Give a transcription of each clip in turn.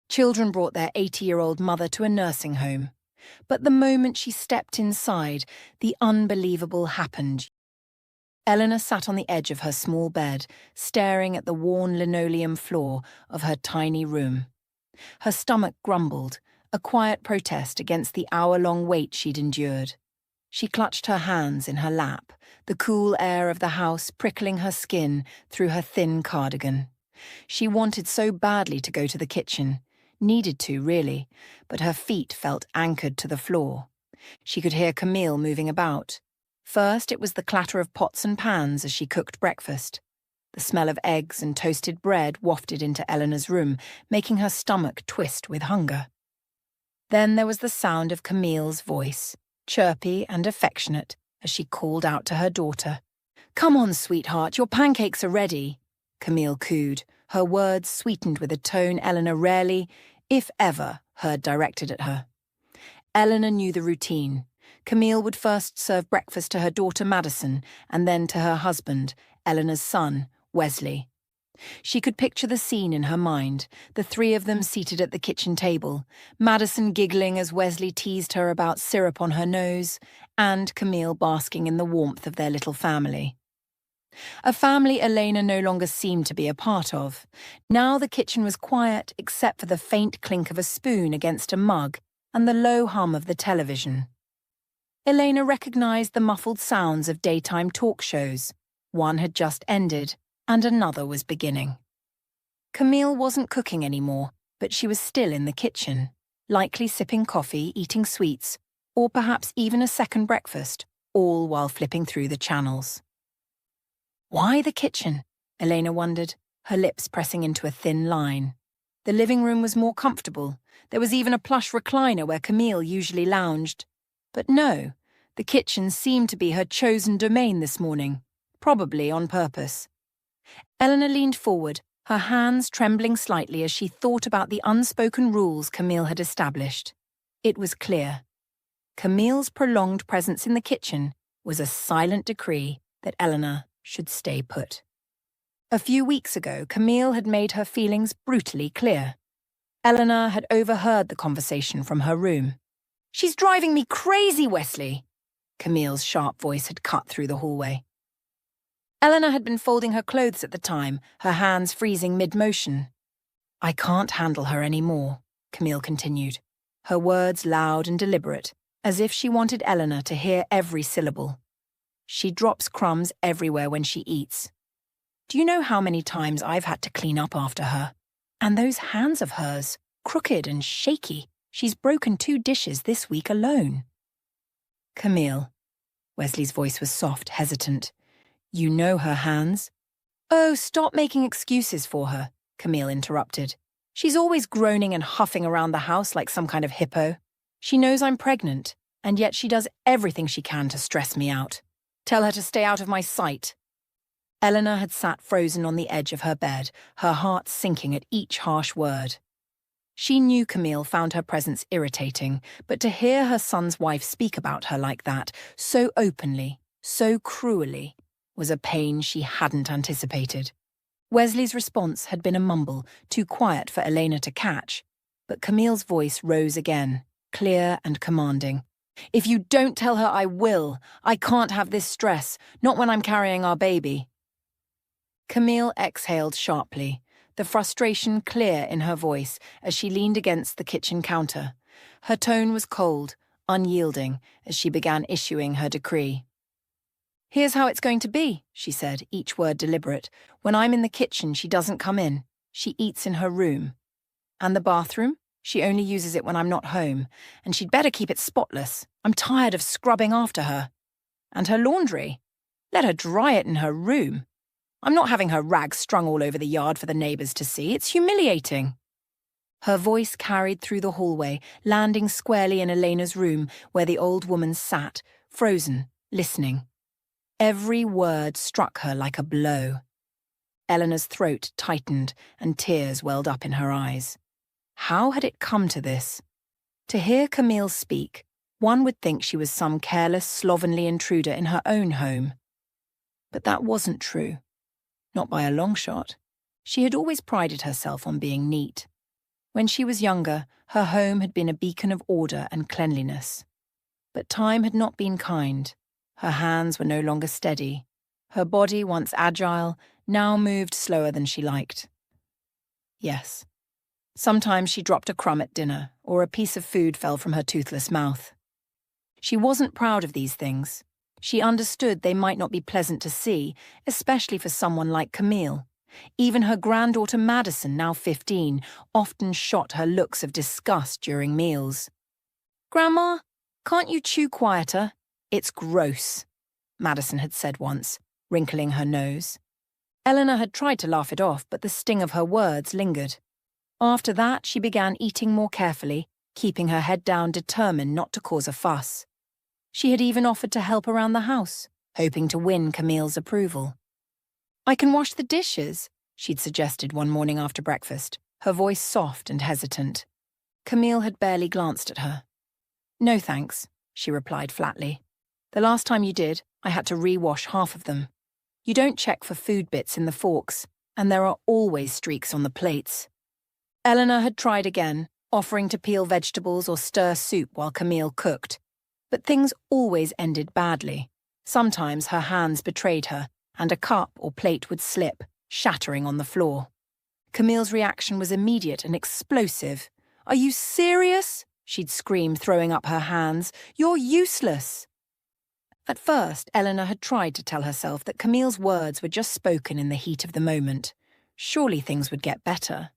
Children brought their 80-year-old mother to a nursing home. But the moment she stepped inside, the unbelievable happened. Elena sat on the edge of her small bed, staring at the worn linoleum floor of her tiny room. Her stomach grumbled, a quiet protest against the hour-long wait she'd endured. She clutched her hands in her lap, the cool air of the house prickling her skin through her thin cardigan. She wanted so badly to go to the kitchen. Needed to, really, but her feet felt anchored to the floor. She could hear Camille moving about. First, it was the clatter of pots and pans as she cooked breakfast. The smell of eggs and toasted bread wafted into Elena's room, making her stomach twist with hunger. Then there was the sound of Camille's voice, chirpy and affectionate, as she called out to her daughter. "Come on, sweetheart, your pancakes are ready," Camille cooed, her words sweetened with a tone Elena rarely, if ever, heard directed at her. Elena knew the routine. Camille would first serve breakfast to her daughter Madison and then to her husband, Elena's son, Wesley. She could picture the scene in her mind, the three of them seated at the kitchen table, Madison giggling as Wesley teased her about syrup on her nose, and Camille basking in the warmth of their little family. A family Elena no longer seemed to be a part of. Now the kitchen was quiet except for the faint clink of a spoon against a mug and the low hum of the television. Elena recognized the muffled sounds of daytime talk shows. One had just ended, and another was beginning. Camille wasn't cooking anymore, but she was still in the kitchen, likely sipping coffee, eating sweets, or perhaps even a second breakfast, all while flipping through the channels. Why the kitchen? Elena wondered, her lips pressing into a thin line. The living room was more comfortable. There was even a plush recliner where Camille usually lounged. But no, the kitchen seemed to be her chosen domain this morning, probably on purpose. Elena leaned forward, her hands trembling slightly as she thought about the unspoken rules Camille had established. It was clear. Camille's prolonged presence in the kitchen was a silent decree that Elena should stay put. A few weeks ago, Camille had made her feelings brutally clear. Elena had overheard the conversation from her room. "She's driving me crazy, Wesley!" Camille's sharp voice had cut through the hallway. Elena had been folding her clothes at the time, her hands freezing mid-motion. "I can't handle her anymore," Camille continued, her words loud and deliberate, as if she wanted Elena to hear every syllable. "She drops crumbs everywhere when she eats. Do you know how many times I've had to clean up after her? And those hands of hers, crooked and shaky. She's broken 2 dishes this week alone." "Camille," Wesley's voice was soft, hesitant. "You know her hands?" "Oh, stop making excuses for her," Camille interrupted. "She's always groaning and huffing around the house like some kind of hippo. She knows I'm pregnant, and yet she does everything she can to stress me out. Tell her to stay out of my sight." Elena had sat frozen on the edge of her bed, her heart sinking at each harsh word. She knew Camille found her presence irritating, but to hear her son's wife speak about her like that, so openly, so cruelly, was a pain she hadn't anticipated. Wesley's response had been a mumble, too quiet for Elena to catch, but Camille's voice rose again, clear and commanding. "If you don't tell her, I will. I can't have this stress, not when I'm carrying our baby." Camille exhaled sharply, the frustration clear in her voice as she leaned against the kitchen counter. Her tone was cold, unyielding, as she began issuing her decree. "Here's how it's going to be," she said, each word deliberate. "When I'm in the kitchen, she doesn't come in. She eats in her room. And the bathroom? She only uses it when I'm not home, and she'd better keep it spotless. I'm tired of scrubbing after her. And her laundry? Let her dry it in her room. I'm not having her rags strung all over the yard for the neighbours to see. It's humiliating." Her voice carried through the hallway, landing squarely in Elena's room, where the old woman sat, frozen, listening. Every word struck her like a blow. Elena's throat tightened, and tears welled up in her eyes. How had it come to this? To hear Camille speak, one would think she was some careless, slovenly intruder in her own home. But that wasn't true. Not by a long shot. She had always prided herself on being neat. When she was younger, her home had been a beacon of order and cleanliness. But time had not been kind. Her hands were no longer steady. Her body, once agile, now moved slower than she liked. Yes. Sometimes she dropped a crumb at dinner, or a piece of food fell from her toothless mouth. She wasn't proud of these things. She understood they might not be pleasant to see, especially for someone like Camille. Even her granddaughter Madison, now 15, often shot her looks of disgust during meals. "Grandma, can't you chew quieter? It's gross," Madison had said once, wrinkling her nose. Elena had tried to laugh it off, but the sting of her words lingered. After that, she began eating more carefully, keeping her head down, determined not to cause a fuss. She had even offered to help around the house, hoping to win Camille's approval. "I can wash the dishes," she'd suggested one morning after breakfast, her voice soft and hesitant. Camille had barely glanced at her. "No thanks," she replied flatly. "The last time you did, I had to re-wash half of them. You don't check for food bits in the forks, and there are always streaks on the plates." Elena had tried again, offering to peel vegetables or stir soup while Camille cooked. But things always ended badly. Sometimes her hands betrayed her, and a cup or plate would slip, shattering on the floor. Camille's reaction was immediate and explosive. "Are you serious?" she'd scream, throwing up her hands. "You're useless." At first, Elena had tried to tell herself that Camille's words were just spoken in the heat of the moment. Surely things would get better.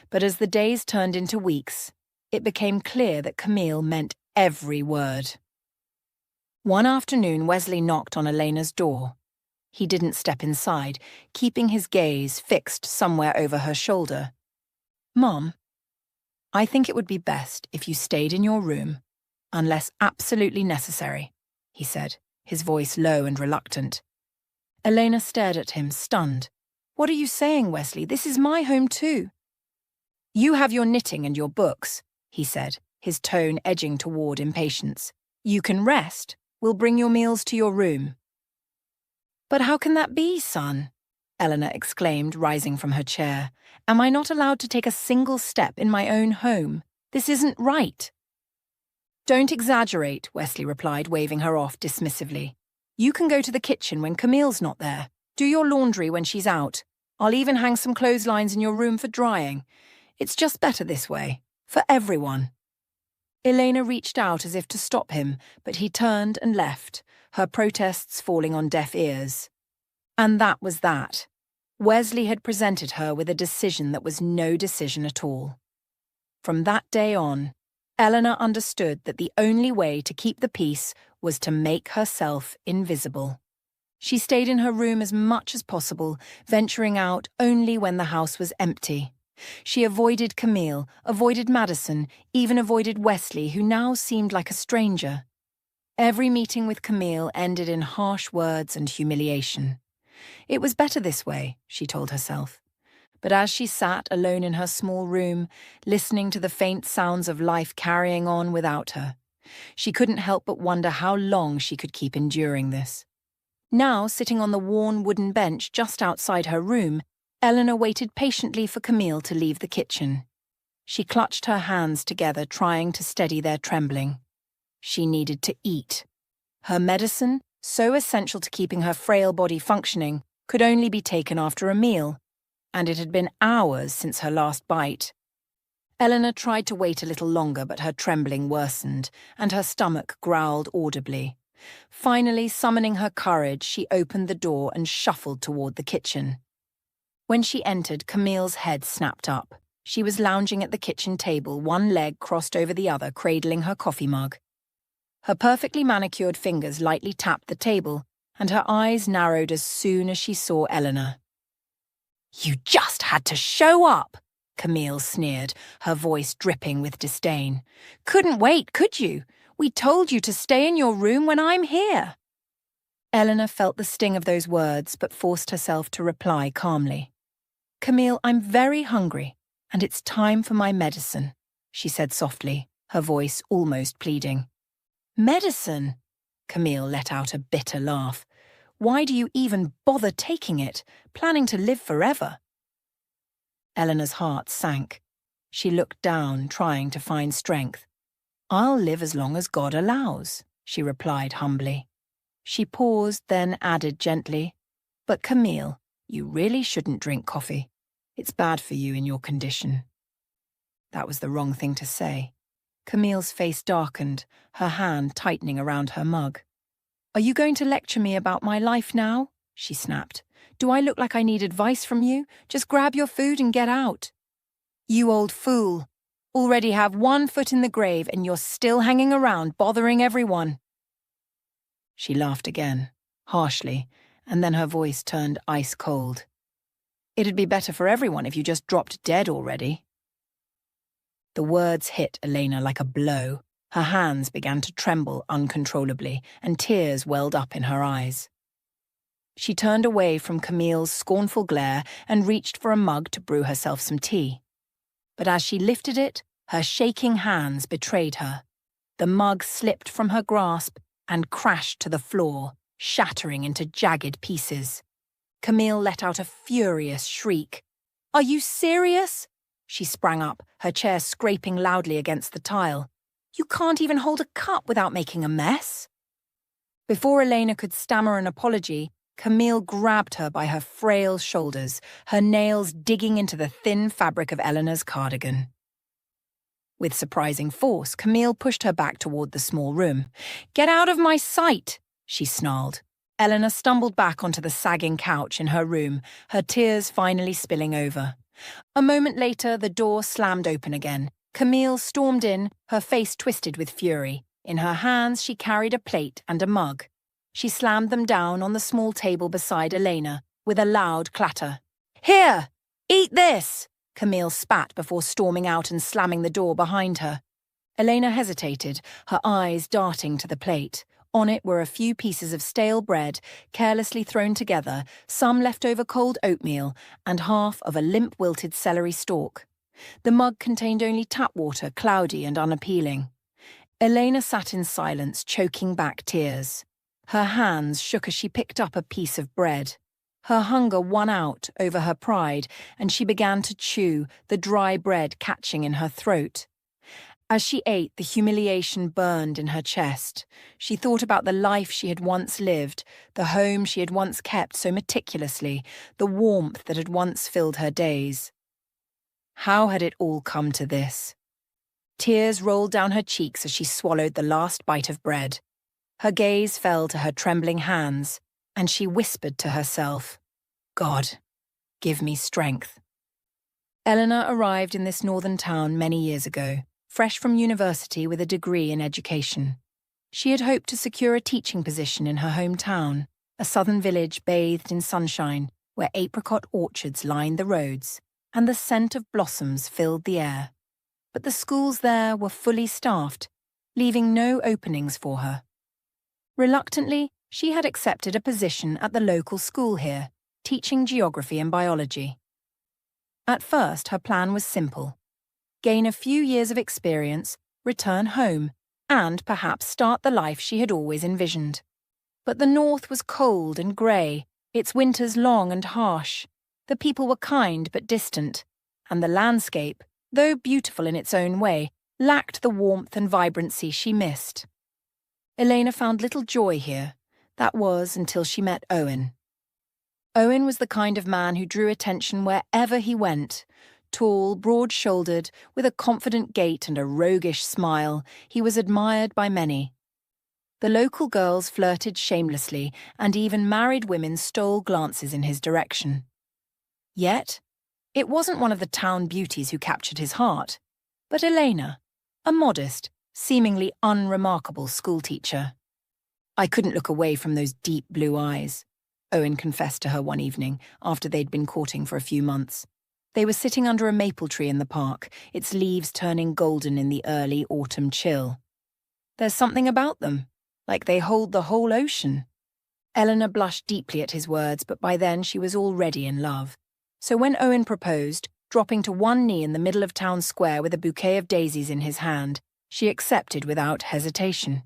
But as the days turned into weeks, it became clear that Camille meant every word. One afternoon, Wesley knocked on Elena's door. He didn't step inside, keeping his gaze fixed somewhere over her shoulder. "Mom, I think it would be best if you stayed in your room, unless absolutely necessary," he said, his voice low and reluctant. Elena stared at him, stunned. "What are you saying, Wesley? This is my home too." "You have your knitting and your books," he said, his tone edging toward impatience. "You can rest. We'll bring your meals to your room." "But how can that be, son?" Elena exclaimed, rising from her chair. "Am I not allowed to take a single step in my own home? This isn't right." "Don't exaggerate," Wesley replied, waving her off dismissively. "You can go to the kitchen when Camille's not there. Do your laundry when she's out. I'll even hang some clotheslines in your room for drying. It's just better this way, for everyone." Elena reached out as if to stop him, but he turned and left, her protests falling on deaf ears. And that was that. Wesley had presented her with a decision that was no decision at all. From that day on, Elena understood that the only way to keep the peace was to make herself invisible. She stayed in her room as much as possible, venturing out only when the house was empty. She avoided Camille, avoided Madison, even avoided Wesley, who now seemed like a stranger. Every meeting with Camille ended in harsh words and humiliation. It was better this way, she told herself. But as she sat alone in her small room, listening to the faint sounds of life carrying on without her, she couldn't help but wonder how long she could keep enduring this. Now, sitting on the worn wooden bench just outside her room, Elena waited patiently for Camille to leave the kitchen. She clutched her hands together, trying to steady their trembling. She needed to eat. Her medicine, so essential to keeping her frail body functioning, could only be taken after a meal, and it had been hours since her last bite. Elena tried to wait a little longer, but her trembling worsened, and her stomach growled audibly. Finally, summoning her courage, she opened the door and shuffled toward the kitchen. When she entered, Camille's head snapped up. She was lounging at the kitchen table, one leg crossed over the other, cradling her coffee mug. Her perfectly manicured fingers lightly tapped the table, and her eyes narrowed as soon as she saw Elena. "You just had to show up," Camille sneered, her voice dripping with disdain. "Couldn't wait, could you? We told you to stay in your room when I'm here." Elena felt the sting of those words, but forced herself to reply calmly. "Camille, I'm very hungry, and it's time for my medicine," she said softly, her voice almost pleading. "Medicine?" Camille let out a bitter laugh. "Why do you even bother taking it, planning to live forever?" Elena's heart sank. She looked down, trying to find strength. "I'll live as long as God allows," she replied humbly. She paused, then added gently, "But Camille, you really shouldn't drink coffee. It's bad for you in your condition." That was the wrong thing to say. Camille's face darkened, her hand tightening around her mug. "Are you going to lecture me about my life now?" she snapped. "Do I look like I need advice from you? Just grab your food and get out." "You old fool. Already have one foot in the grave and you're still hanging around bothering everyone." She laughed again, harshly, and then her voice turned ice cold. "It'd be better for everyone if you just dropped dead already." The words hit Elena like a blow. Her hands began to tremble uncontrollably, and tears welled up in her eyes. She turned away from Camille's scornful glare and reached for a mug to brew herself some tea. But as she lifted it, her shaking hands betrayed her. The mug slipped from her grasp and crashed to the floor, shattering into jagged pieces. Camille let out a furious shriek. "Are you serious?" She sprang up, her chair scraping loudly against the tile. "You can't even hold a cup without making a mess." Before Elena could stammer an apology, Camille grabbed her by her frail shoulders, her nails digging into the thin fabric of Elena's cardigan. With surprising force, Camille pushed her back toward the small room. "Get out of my sight!" she snarled. Elena stumbled back onto the sagging couch in her room, her tears finally spilling over. A moment later, the door slammed open again. Camille stormed in, her face twisted with fury. In her hands, she carried a plate and a mug. She slammed them down on the small table beside Elena, with a loud clatter. "Here! Eat this!" Camille spat before storming out and slamming the door behind her. Elena hesitated, her eyes darting to the plate. On it were a few pieces of stale bread, carelessly thrown together, some leftover cold oatmeal, and half of a limp wilted celery stalk. The mug contained only tap water, cloudy and unappealing. Elena sat in silence, choking back tears. Her hands shook as she picked up a piece of bread. Her hunger won out over her pride, and she began to chew, the dry bread catching in her throat. As she ate, the humiliation burned in her chest. She thought about the life she had once lived, the home she had once kept so meticulously, the warmth that had once filled her days. How had it all come to this? Tears rolled down her cheeks as she swallowed the last bite of bread. Her gaze fell to her trembling hands, and she whispered to herself, "God, give me strength." Elena arrived in this northern town many years ago, fresh from university with a degree in education. She had hoped to secure a teaching position in her hometown, a southern village bathed in sunshine, where apricot orchards lined the roads, and the scent of blossoms filled the air. But the schools there were fully staffed, leaving no openings for her. Reluctantly, she had accepted a position at the local school here, teaching geography and biology. At first, her plan was simple: gain a few years of experience, return home, and perhaps start the life she had always envisioned. But the north was cold and grey, its winters long and harsh. The people were kind but distant, and the landscape, though beautiful in its own way, lacked the warmth and vibrancy she missed. Elena found little joy here. That was until she met Owen. Owen was the kind of man who drew attention wherever he went. Tall, broad-shouldered, with a confident gait and a roguish smile, he was admired by many. The local girls flirted shamelessly, and even married women stole glances in his direction. Yet, it wasn't one of the town beauties who captured his heart, but Elena, a modest, seemingly unremarkable schoolteacher. "I couldn't look away from those deep blue eyes," Owen confessed to her one evening, after they'd been courting for a few months. They were sitting under a maple tree in the park, its leaves turning golden in the early autumn chill. "There's something about them, like they hold the whole ocean." Eleanor blushed deeply at his words, but by then she was already in love. So when Owen proposed, dropping to one knee in the middle of town square with a bouquet of daisies in his hand, she accepted without hesitation.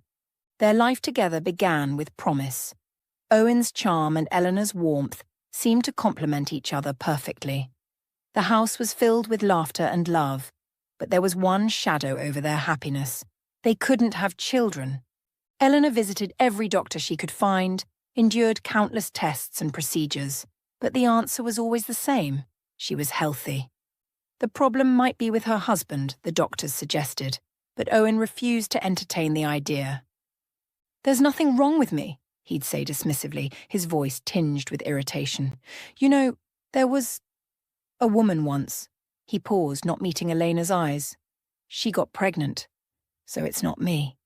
Their life together began with promise. Owen's charm and Eleanor's warmth seemed to complement each other perfectly. The house was filled with laughter and love, But there was one shadow over their happiness. They couldn't have children. Elena visited every doctor she could find, endured countless tests and procedures, but the answer was always the same. She was healthy. The problem might be with her husband, the doctors suggested, but Owen refused to entertain the idea. "There's nothing wrong with me," he'd say dismissively, his voice tinged with irritation. "You know, there was a woman once." He paused, not meeting Elena's eyes. "She got pregnant, so it's not me."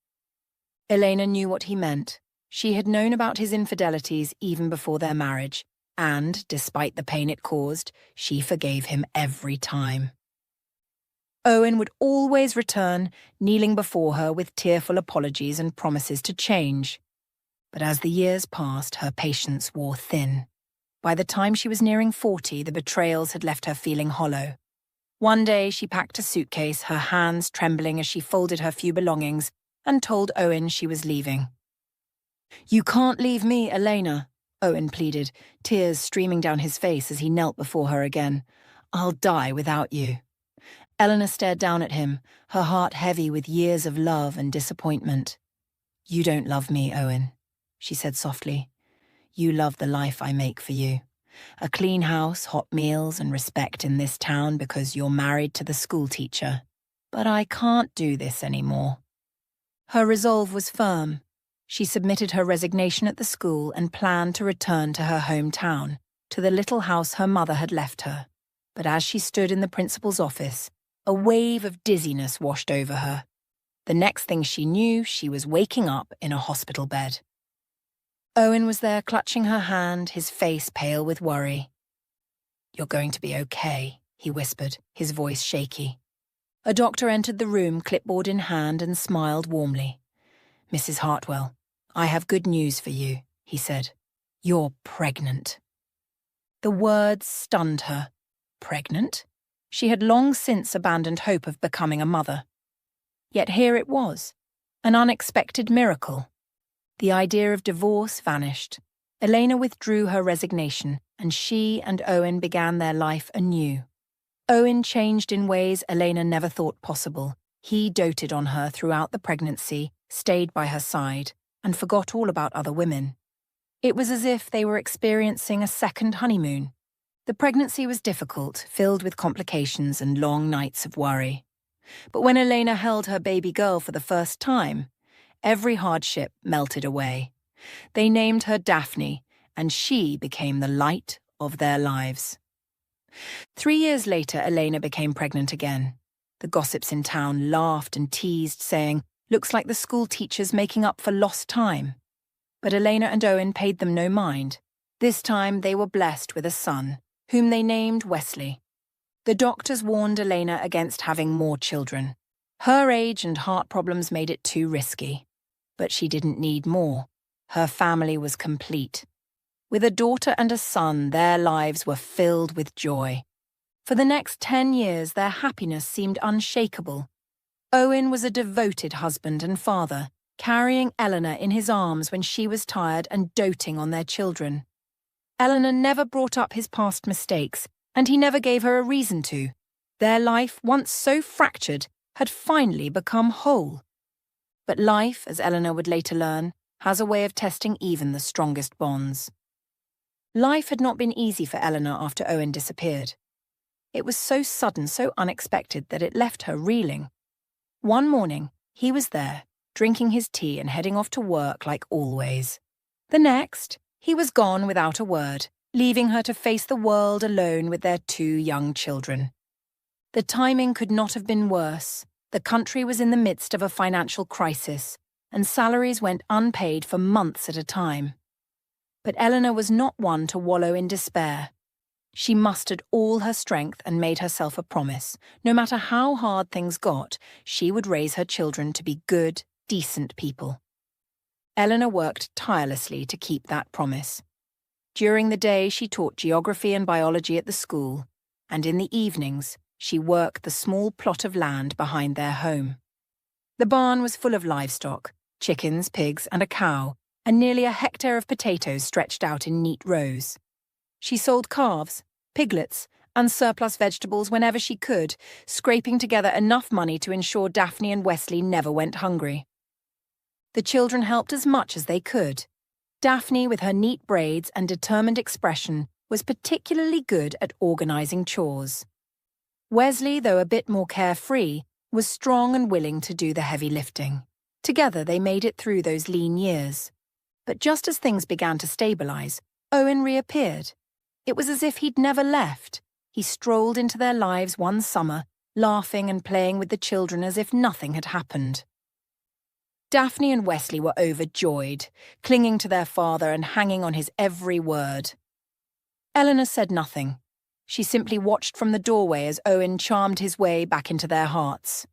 Elena knew what he meant. She had known about his infidelities even before their marriage, and, despite the pain it caused, she forgave him every time. Owen would always return, kneeling before her with tearful apologies and promises to change. But as the years passed, her patience wore thin. By the time she was nearing 40, the betrayals had left her feeling hollow. One day she packed a suitcase, her hands trembling as she folded her few belongings, and told Owen she was leaving. "You can't leave me, Elena," Owen pleaded, tears streaming down his face as he knelt before her again. "I'll die without you." Elena stared down at him, her heart heavy with years of love and disappointment. "You don't love me, Owen," she said softly. "You love the life I make for you. A clean house, hot meals, and respect in this town because you're married to the school teacher. But I can't do this anymore." Her resolve was firm. She submitted her resignation at the school and planned to return to her hometown, to the little house her mother had left her. But as she stood in the principal's office, a wave of dizziness washed over her. The next thing she knew, she was waking up in a hospital bed. Owen was there clutching her hand, his face pale with worry. "You're going to be okay," he whispered, his voice shaky. A doctor entered the room, clipboard in hand, and smiled warmly. "Mrs. Hartwell, I have good news for you," he said. "You're pregnant." The words stunned her. Pregnant? She had long since abandoned hope of becoming a mother. Yet here it was, an unexpected miracle. The idea of divorce vanished. Elena withdrew her resignation, and she and Owen began their life anew. Owen changed in ways Elena never thought possible. He doted on her throughout the pregnancy, stayed by her side, and forgot all about other women. It was as if they were experiencing a second honeymoon. The pregnancy was difficult, filled with complications and long nights of worry. But when Elena held her baby girl for the first time, every hardship melted away. They named her Daphne, and she became the light of their lives. 3 years later, Elena became pregnant again. The gossips in town laughed and teased, saying, "Looks like the school teacher's making up for lost time." But Elena and Owen paid them no mind. This time they were blessed with a son, whom they named Wesley. The doctors warned Elena against having more children. Her age and heart problems made it too risky. But she didn't need more. Her family was complete. With a daughter and a son, their lives were filled with joy. For the next 10 years, their happiness seemed unshakable. Owen was a devoted husband and father, carrying Elena in his arms when she was tired and doting on their children. Elena never brought up his past mistakes, and he never gave her a reason to. Their life, once so fractured, had finally become whole. But life, as Elena would later learn, has a way of testing even the strongest bonds. Life had not been easy for Elena after Owen disappeared. It was so sudden, so unexpected that it left her reeling. One morning, he was there, drinking his tea and heading off to work like always. The next, he was gone without a word, leaving her to face the world alone with their 2 young children. The timing could not have been worse. The country was in the midst of a financial crisis, and salaries went unpaid for months at a time. But Elena was not one to wallow in despair. She mustered all her strength and made herself a promise. No matter how hard things got, she would raise her children to be good, decent people. Elena worked tirelessly to keep that promise. During the day, she taught geography and biology at the school, and in the evenings, she worked the small plot of land behind their home. The barn was full of livestock, chickens, pigs, and a cow, and nearly a hectare of potatoes stretched out in neat rows. She sold calves, piglets, and surplus vegetables whenever she could, scraping together enough money to ensure Daphne and Wesley never went hungry. The children helped as much as they could. Daphne, with her neat braids and determined expression, was particularly good at organising chores. Wesley, though a bit more carefree, was strong and willing to do the heavy lifting. Together they made it through those lean years. But just as things began to stabilise, Owen reappeared. It was as if he'd never left. He strolled into their lives one summer, laughing and playing with the children as if nothing had happened. Daphne and Wesley were overjoyed, clinging to their father and hanging on his every word. Elena said nothing. She simply watched from the doorway as Owen charmed his way back into their hearts.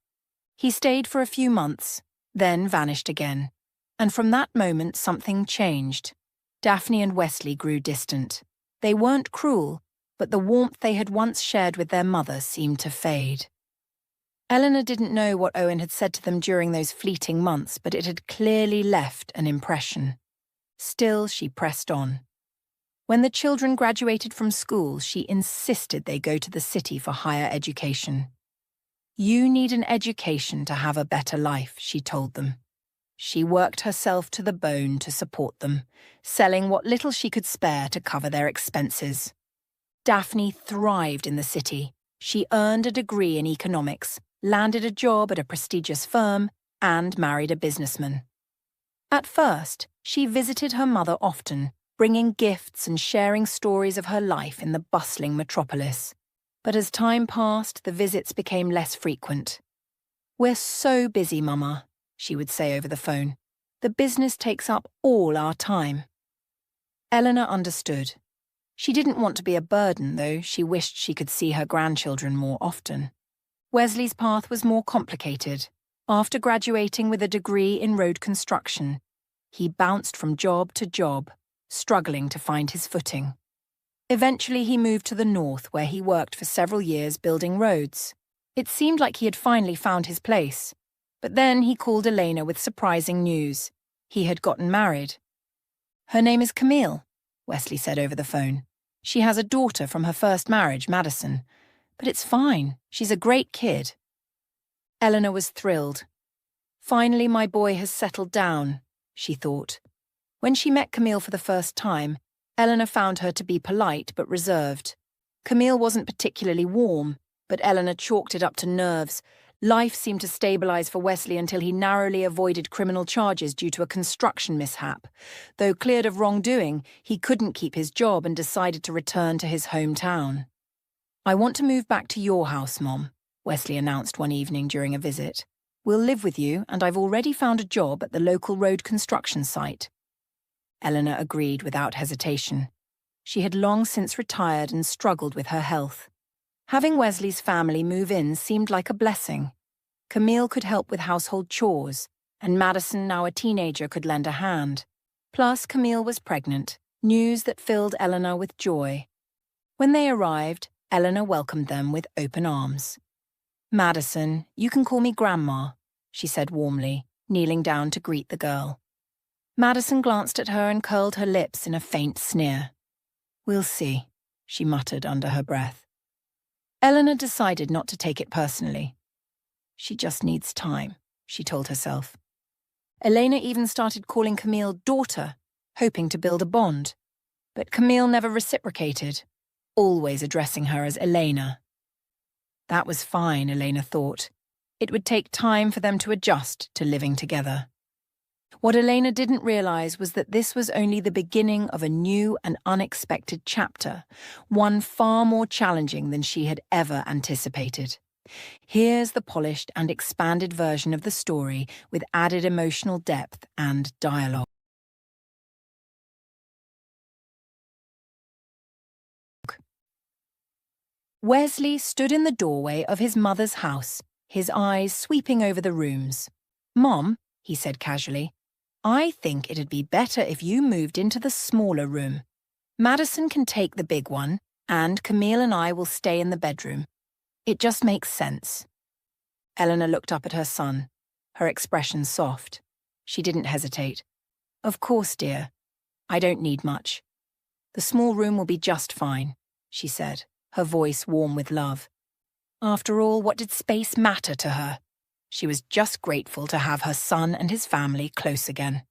He stayed for a few months, then vanished again. And from that moment something changed. Daphne and Wesley grew distant. They weren't cruel, but the warmth they had once shared with their mother seemed to fade. Elena didn't know what Owen had said to them during those fleeting months, but it had clearly left an impression. Still, she pressed on. When the children graduated from school, she insisted they go to the city for higher education. "You need an education to have a better life," she told them. She worked herself to the bone to support them, selling what little she could spare to cover their expenses. Daphne thrived in the city. She earned a degree in economics, landed a job at a prestigious firm, and married a businessman. At first, she visited her mother often, bringing gifts and sharing stories of her life in the bustling metropolis. But as time passed, the visits became less frequent. "We're so busy, Mama," she would say over the phone. "The business takes up all our time." Elena understood. She didn't want to be a burden, though she wished she could see her grandchildren more often. Wesley's path was more complicated. After graduating with a degree in road construction, he bounced from job to job, struggling to find his footing. Eventually he moved to the north, where he worked for several years building roads. It seemed like he had finally found his place. But then he called Elena with surprising news. He had gotten married. "Her name is Camille," Wesley said over the phone. "She has a daughter from her first marriage, Madison. But it's fine. She's a great kid." Elena was thrilled. "Finally my boy has settled down," she thought. When she met Camille for the first time, Elena found her to be polite but reserved. Camille wasn't particularly warm, but Elena chalked it up to nerves. Life seemed to stabilise for Wesley until he narrowly avoided criminal charges due to a construction mishap. Though cleared of wrongdoing, he couldn't keep his job and decided to return to his hometown. "I want to move back to your house, Mom," Wesley announced one evening during a visit. "We'll live with you, and I've already found a job at the local road construction site." Elena agreed without hesitation. She had long since retired and struggled with her health. Having Wesley's family move in seemed like a blessing. Camille could help with household chores, and Madison, now a teenager, could lend a hand. Plus, Camille was pregnant, news that filled Elena with joy. When they arrived, Elena welcomed them with open arms. "Madison, you can call me Grandma," she said warmly, kneeling down to greet the girl. Madison glanced at her and curled her lips in a faint sneer. "We'll see," she muttered under her breath. Elena decided not to take it personally. She just needs time, she told herself. Elena even started calling Camille daughter, hoping to build a bond. But Camille never reciprocated, always addressing her as Elena. That was fine, Elena thought. It would take time for them to adjust to living together. What Elena didn't realize was that this was only the beginning of a new and unexpected chapter, one far more challenging than she had ever anticipated. Here's the polished and expanded version of the story with added emotional depth and dialogue. Wesley stood in the doorway of his mother's house, his eyes sweeping over the rooms. "Mom," he said casually, "I think it'd be better if you moved into the smaller room. Madison can take the big one, and Camille and I will stay in the bedroom. It just makes sense." Elena looked up at her son, her expression soft. She didn't hesitate. "Of course, dear. I don't need much. The small room will be just fine," she said, her voice warm with love. After all, what did space matter to her? She was just grateful to have her son and his family close again.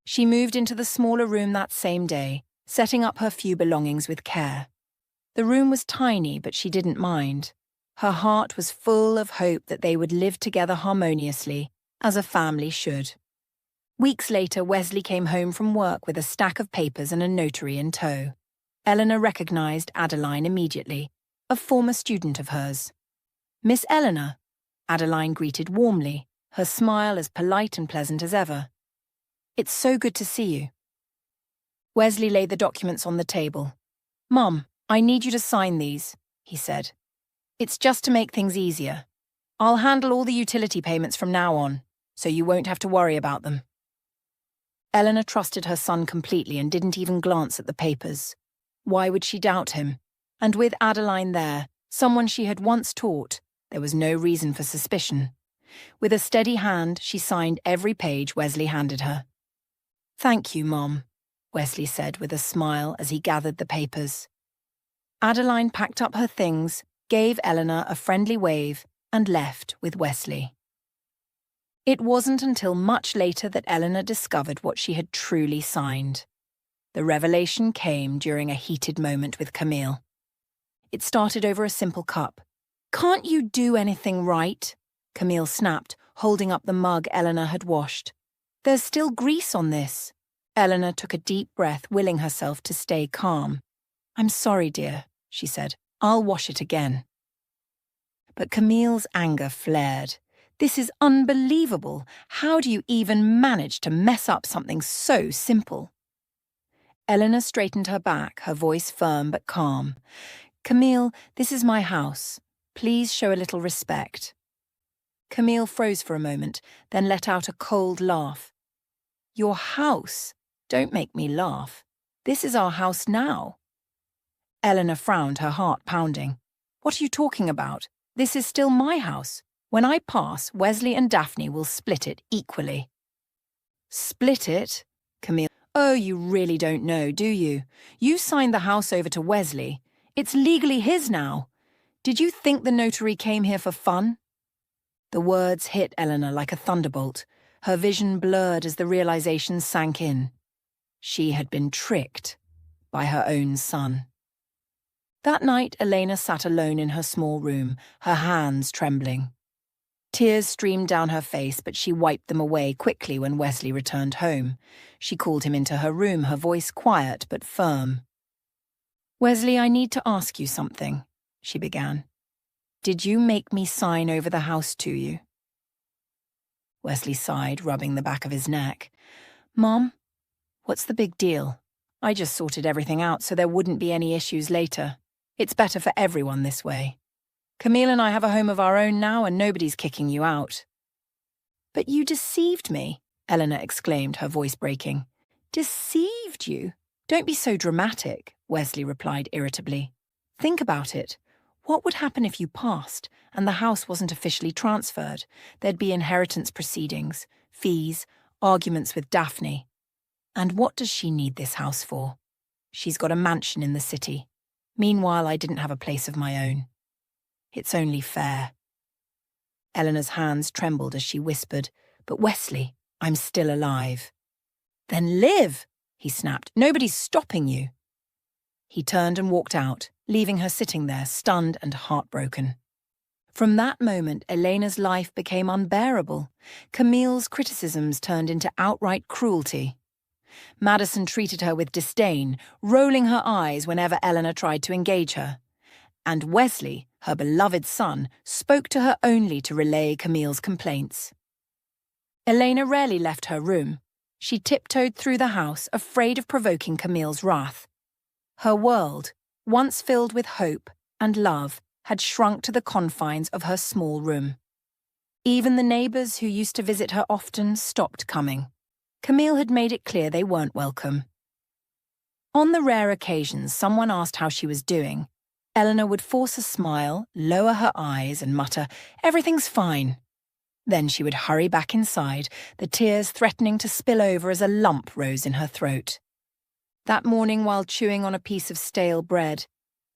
She moved into the smaller room that same day, setting up her few belongings with care. The room was tiny, but she didn't mind. Her heart was full of hope that they would live together harmoniously, as a family should. Weeks later, Wesley came home from work with a stack of papers and a notary in tow. Elena recognized Adeline immediately, a former student of hers. "Miss Elena," Adeline greeted warmly, her smile as polite and pleasant as ever. "It's so good to see you." Wesley laid the documents on the table. "Mum, I need you to sign these," he said. "It's just to make things easier. I'll handle all the utility payments from now on, so you won't have to worry about them." Elena trusted her son completely and didn't even glance at the papers. Why would she doubt him? And with Adeline there, someone she had once taught, there was no reason for suspicion. With a steady hand, she signed every page Wesley handed her. "Thank you, Mom," Wesley said with a smile as he gathered the papers. Adeline packed up her things, gave Elena a friendly wave, and left with Wesley. It wasn't until much later that Elena discovered what she had truly signed. The revelation came during a heated moment with Camille. It started over a simple cup. "Can't you do anything right?" Camille snapped, holding up the mug Elena had washed. "There's still grease on this." Elena took a deep breath, willing herself to stay calm. "I'm sorry, dear," she said. "I'll wash it again." But Camille's anger flared. "This is unbelievable. How do you even manage to mess up something so simple?" Elena straightened her back, her voice firm but calm. "Camille, this is my house. Please show a little respect." Camille froze for a moment, then let out a cold laugh. "Your house? Don't make me laugh. This is our house now." Elena frowned, her heart pounding. "What are you talking about? This is still my house. When I pass, Wesley and Daphne will split it equally." "Split it?" Camille. "Oh, you really don't know, do you? You signed the house over to Wesley. It's legally his now. Did you think the notary came here for fun?" The words hit Elena like a thunderbolt. Her vision blurred as the realization sank in. She had been tricked by her own son. That night, Elena sat alone in her small room, her hands trembling. Tears streamed down her face, but she wiped them away quickly when Wesley returned home. She called him into her room, her voice quiet but firm. "Wesley, I need to ask you something," she began. "Did you make me sign over the house to you?" Wesley sighed, rubbing the back of his neck. "Mom, what's the big deal? I just sorted everything out so there wouldn't be any issues later. It's better for everyone this way. Camille and I have a home of our own now and nobody's kicking you out." "But you deceived me," Elena exclaimed, her voice breaking. "Deceived you? Don't be so dramatic," Wesley replied irritably. "Think about it. What would happen if you passed and the house wasn't officially transferred? There'd be inheritance proceedings, fees, arguments with Daphne. And what does she need this house for? She's got a mansion in the city. Meanwhile, I didn't have a place of my own. It's only fair." Eleanor's hands trembled as she whispered, "But Wesley, I'm still alive." "Then live," he snapped. "Nobody's stopping you." He turned and walked out, leaving her sitting there, stunned and heartbroken. From that moment, Elena's life became unbearable. Camille's criticisms turned into outright cruelty. Madison treated her with disdain, rolling her eyes whenever Elena tried to engage her. And Wesley, her beloved son, spoke to her only to relay Camille's complaints. Elena rarely left her room. She tiptoed through the house, afraid of provoking Camille's wrath. Her world, once filled with hope and love, had shrunk to the confines of her small room. Even the neighbours who used to visit her often stopped coming. Camille had made it clear they weren't welcome. On the rare occasions someone asked how she was doing, Elena would force a smile, lower her eyes and mutter, "Everything's fine." Then she would hurry back inside, the tears threatening to spill over as a lump rose in her throat. That morning, while chewing on a piece of stale bread,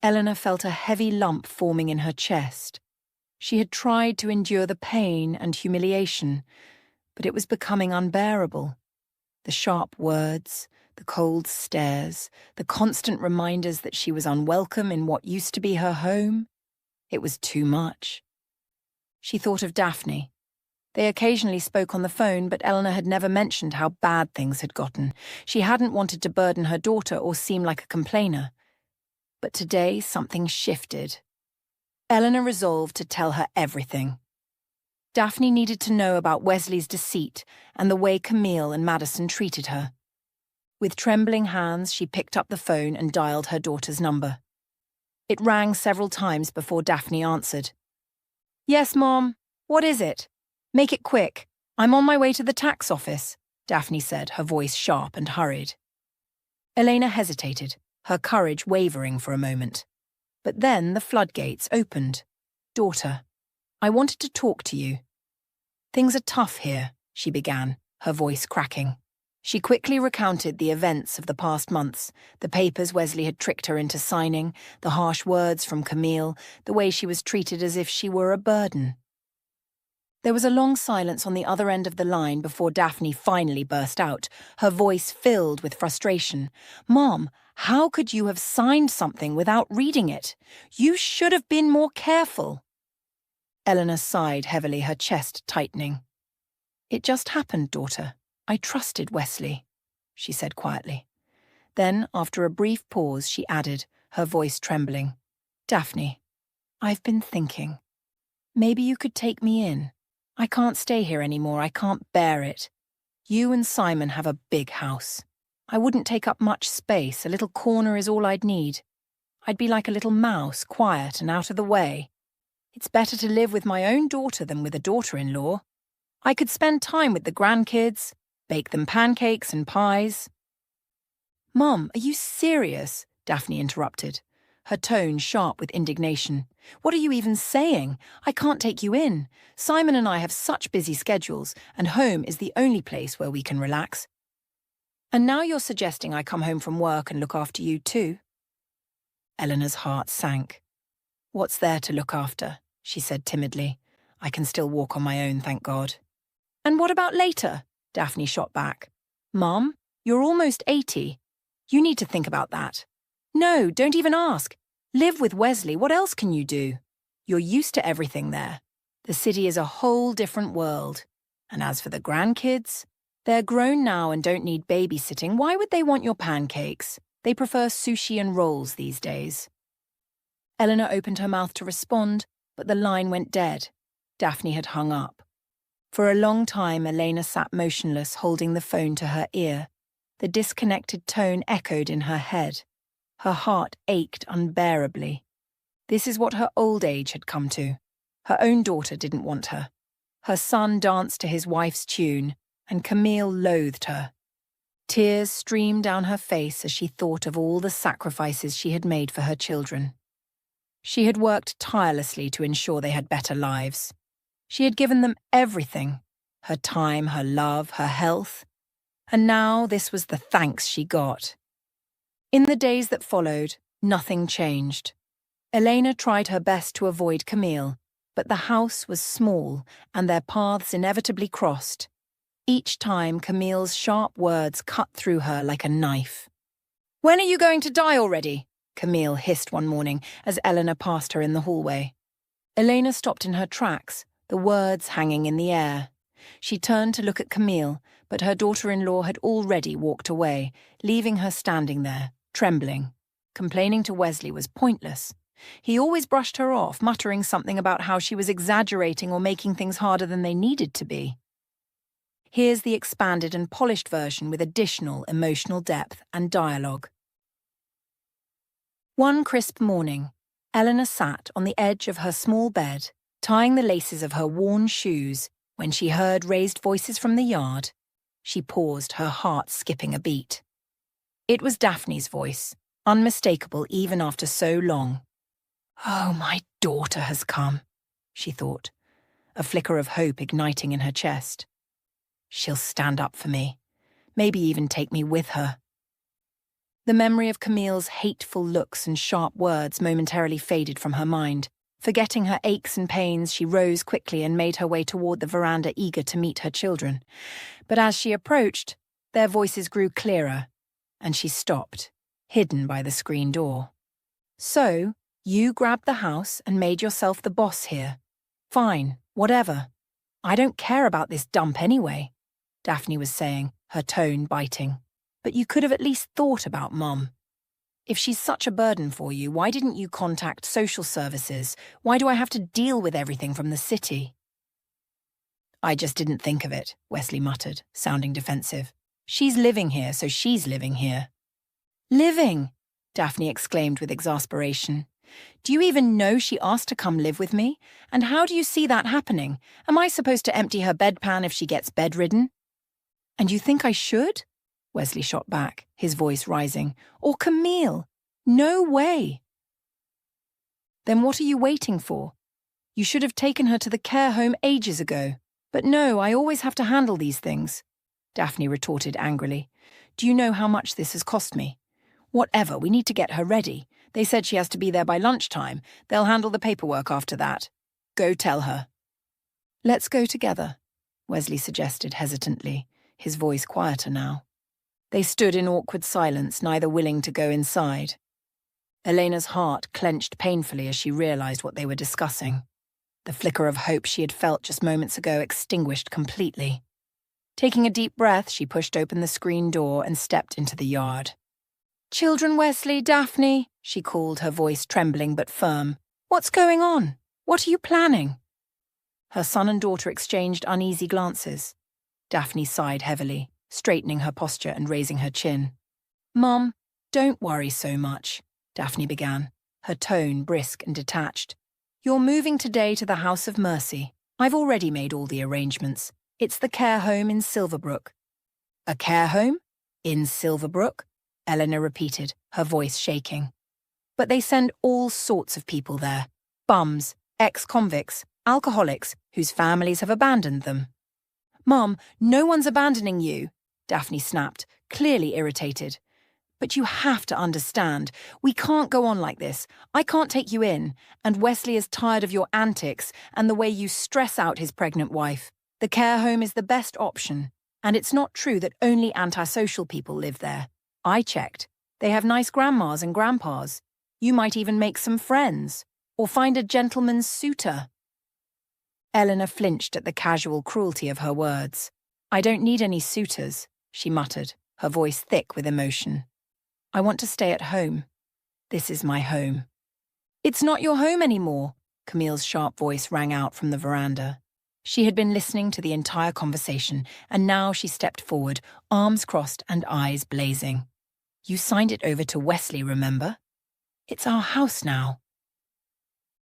Elena felt a heavy lump forming in her chest. She had tried to endure the pain and humiliation, but it was becoming unbearable. The sharp words, the cold stares, the constant reminders that she was unwelcome in what used to be her home. It was too much. She thought of Daphne. They occasionally spoke on the phone, but Elena had never mentioned how bad things had gotten. She hadn't wanted to burden her daughter or seem like a complainer. But today something shifted. Elena resolved to tell her everything. Daphne needed to know about Wesley's deceit and the way Camille and Madison treated her. With trembling hands, she picked up the phone and dialed her daughter's number. It rang several times before Daphne answered. "Yes, Mom. What is it? Make it quick. I'm on my way to the tax office," Daphne said, her voice sharp and hurried. Elena hesitated, her courage wavering for a moment. But then the floodgates opened. "Daughter, I wanted to talk to you." "Things are tough here," she began, her voice cracking. She quickly recounted the events of the past months, the papers Wesley had tricked her into signing, the harsh words from Camille, the way she was treated as if she were a burden. There was a long silence on the other end of the line before Daphne finally burst out, her voice filled with frustration. "Mom, how could you have signed something without reading it? You should have been more careful." Elena sighed heavily, her chest tightening. "It just happened, daughter. I trusted Wesley," she said quietly. Then, after a brief pause, she added, her voice trembling, "Daphne, I've been thinking. Maybe you could take me in. I can't stay here anymore. I can't bear it. You and Simon have a big house. I wouldn't take up much space. A little corner is all I'd need. I'd be like a little mouse, quiet and out of the way. It's better to live with my own daughter than with a daughter-in-law. I could spend time with the grandkids, bake them pancakes and pies." "Mom, are you serious?" Daphne interrupted, her tone sharp with indignation. "What are you even saying? I can't take you in. Simon and I have such busy schedules, and home is the only place where we can relax. And now you're suggesting I come home from work and look after you too?" Eleanor's heart sank. "What's there to look after?" she said timidly. "I can still walk on my own, thank God." "And what about later?" Daphne shot back. "Mom, you're almost 80. You need to think about that. No, don't even ask. Live with Wesley. What else can you do? You're used to everything there. The city is a whole different world. And as for the grandkids, they're grown now and don't need babysitting. Why would they want your pancakes? They prefer sushi and rolls these days." Eleanor opened her mouth to respond, but the line went dead. Daphne had hung up. For a long time, Elena sat motionless, holding the phone to her ear. The disconnected tone echoed in her head. Her heart ached unbearably. This is what her old age had come to. Her own daughter didn't want her. Her son danced to his wife's tune, and Camille loathed her. Tears streamed down her face as she thought of all the sacrifices she had made for her children. She had worked tirelessly to ensure they had better lives. She had given them everything, her time, her love, her health. And now this was the thanks she got. In the days that followed, nothing changed. Elena tried her best to avoid Camille, but the house was small and their paths inevitably crossed. Each time, Camille's sharp words cut through her like a knife. "When are you going to die already?" Camille hissed one morning as Elena passed her in the hallway. Elena stopped in her tracks, the words hanging in the air. She turned to look at Camille, but her daughter-in-law had already walked away, leaving her standing there, trembling. Complaining to Wesley was pointless. He always brushed her off, muttering something about how she was exaggerating or making things harder than they needed to be. Here's the expanded and polished version with additional emotional depth and dialogue. One crisp morning, Eleanor sat on the edge of her small bed, tying the laces of her worn shoes, when she heard raised voices from the yard. She paused, her heart skipping a beat. It was Daphne's voice, unmistakable even after so long. "Oh, my daughter has come," she thought, a flicker of hope igniting in her chest. "She'll stand up for me, maybe even take me with her." The memory of Camille's hateful looks and sharp words momentarily faded from her mind. Forgetting her aches and pains, she rose quickly and made her way toward the veranda, eager to meet her children. But as she approached, their voices grew clearer, and she stopped, hidden by the screen door. "So, you grabbed the house and made yourself the boss here. Fine, whatever. I don't care about this dump anyway," Daphne was saying, her tone biting. "But you could have at least thought about Mum. If she's such a burden for you, why didn't you contact social services? Why do I have to deal with everything from the city?" "I just didn't think of it," Wesley muttered, sounding defensive. "She's living here, so she's living here." "Living?" Daphne exclaimed with exasperation. "Do you even know she asked to come live with me? And how do you see that happening? Am I supposed to empty her bedpan if she gets bedridden?" "And you think I should?" Wesley shot back, his voice rising. "Or Camille? No way." "Then what are you waiting for? You should have taken her to the care home ages ago." "But no, I always have to handle these things," Daphne retorted angrily. "Do you know how much this has cost me?" "Whatever, we need to get her ready. They said she has to be there by lunchtime. They'll handle the paperwork after that. Go tell her." "Let's go together," Wesley suggested hesitantly, his voice quieter now. They stood in awkward silence, neither willing to go inside. Elena's heart clenched painfully as she realized what they were discussing. The flicker of hope she had felt just moments ago extinguished completely. Taking a deep breath, she pushed open the screen door and stepped into the yard. "Children, Wesley, Daphne," she called, her voice trembling but firm. "What's going on? What are you planning?" Her son and daughter exchanged uneasy glances. Daphne sighed heavily, straightening her posture and raising her chin. "Mom, don't worry so much," Daphne began, her tone brisk and detached. "You're moving today to the House of Mercy. I've already made all the arrangements. It's the care home in Silverbrook." "A care home? In Silverbrook?" Elena repeated, her voice shaking. "But they send all sorts of people there. Bums, ex-convicts, alcoholics, whose families have abandoned them." "Mom, no one's abandoning you," Daphne snapped, clearly irritated. "But you have to understand, we can't go on like this. I can't take you in, and Wesley is tired of your antics and the way you stress out his pregnant wife. The care home is the best option, and it's not true that only antisocial people live there. I checked. They have nice grandmas and grandpas. You might even make some friends, or find a gentleman's suitor." Elena flinched at the casual cruelty of her words. "I don't need any suitors," she muttered, her voice thick with emotion. "I want to stay at home. This is my home." "It's not your home anymore," Camille's sharp voice rang out from the veranda. She had been listening to the entire conversation, and now she stepped forward, arms crossed and eyes blazing. "You signed it over to Wesley, remember? It's our house now."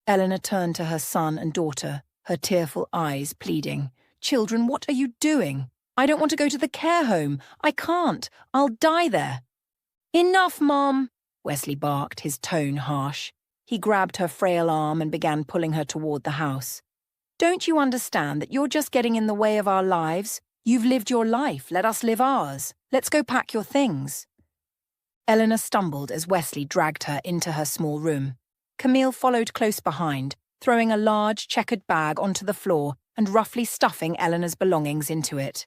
Elena turned to her son and daughter, her tearful eyes pleading. "Children, what are you doing? I don't want to go to the care home. I can't. I'll die there." "Enough, Mom," Wesley barked, his tone harsh. He grabbed her frail arm and began pulling her toward the house. "Don't you understand that you're just getting in the way of our lives? You've lived your life, let us live ours. Let's go pack your things." Elena stumbled as Wesley dragged her into her small room. Camille followed close behind, throwing a large checkered bag onto the floor and roughly stuffing Elena's belongings into it.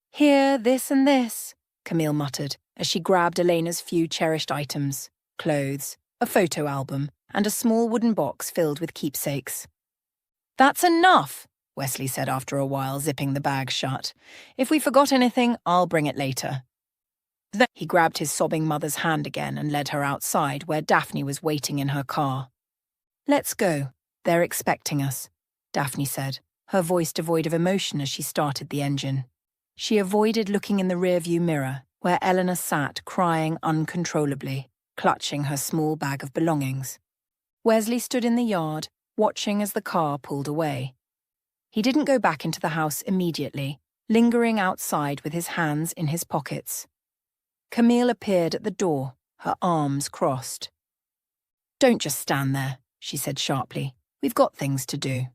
"Here, this and this," Camille muttered as she grabbed Elena's few cherished items, clothes, a photo album, and a small wooden box filled with keepsakes. "That's enough," Wesley said after a while, zipping the bag shut. "If we forgot anything, I'll bring it later." Then he grabbed his sobbing mother's hand again and led her outside where Daphne was waiting in her car. "Let's go. They're expecting us," Daphne said, her voice devoid of emotion as she started the engine. She avoided looking in the rearview mirror, where Elena sat crying uncontrollably, clutching her small bag of belongings. Wesley stood in the yard, watching as the car pulled away. He didn't go back into the house immediately, lingering outside with his hands in his pockets. Camille appeared at the door, her arms crossed. "Don't just stand there," she said sharply. "We've got things to do."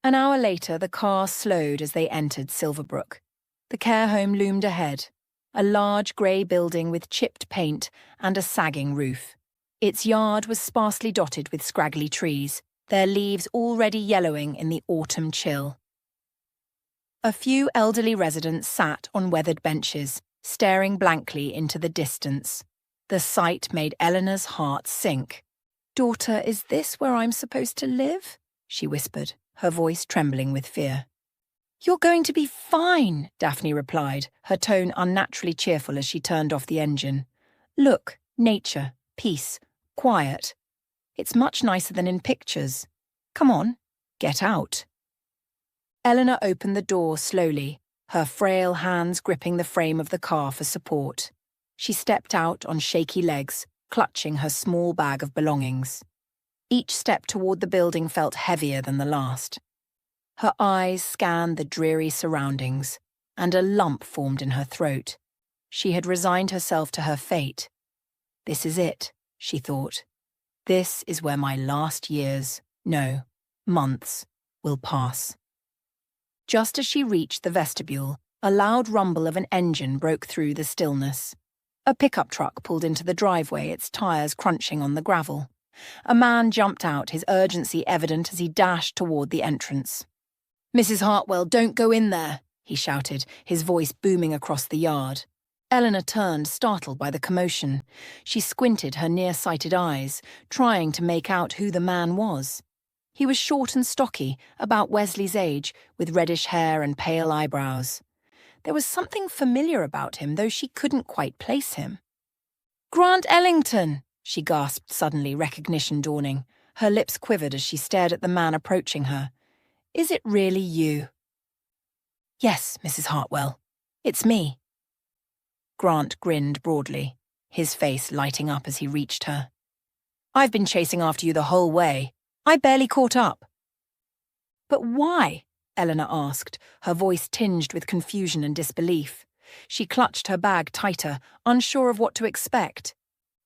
An hour later, the car slowed as they entered Silverbrook. The care home loomed ahead, a large grey building with chipped paint and a sagging roof. Its yard was sparsely dotted with scraggly trees, their leaves already yellowing in the autumn chill. A few elderly residents sat on weathered benches, staring blankly into the distance. The sight made Eleanor's heart sink. "Daughter, is this where I'm supposed to live?" she whispered, her voice trembling with fear. "You're going to be fine," Daphne replied, her tone unnaturally cheerful as she turned off the engine. "Look, nature, peace, quiet. It's much nicer than in pictures. Come on, get out." Eleanor opened the door slowly, her frail hands gripping the frame of the car for support. She stepped out on shaky legs, clutching her small bag of belongings. Each step toward the building felt heavier than the last. Her eyes scanned the dreary surroundings, and a lump formed in her throat. She had resigned herself to her fate. "This is it," she thought. "This is where my last years, no, months, will pass." Just as she reached the vestibule, a loud rumble of an engine broke through the stillness. A pickup truck pulled into the driveway, its tires crunching on the gravel. A man jumped out, his urgency evident as he dashed toward the entrance. "Mrs. Hartwell, don't go in there," he shouted, his voice booming across the yard. Eleanor turned, startled by the commotion. She squinted her near-sighted eyes, trying to make out who the man was. He was short and stocky, about Wesley's age, with reddish hair and pale eyebrows. There was something familiar about him, though she couldn't quite place him. "Grant Ellington!" she gasped suddenly, recognition dawning. Her lips quivered as she stared at the man approaching her. "Is it really you?" "Yes, Mrs. Hartwell. It's me." Grant grinned broadly, his face lighting up as he reached her. "I've been chasing after you the whole way. I barely caught up." "But why?" Eleanor asked, her voice tinged with confusion and disbelief. She clutched her bag tighter, unsure of what to expect.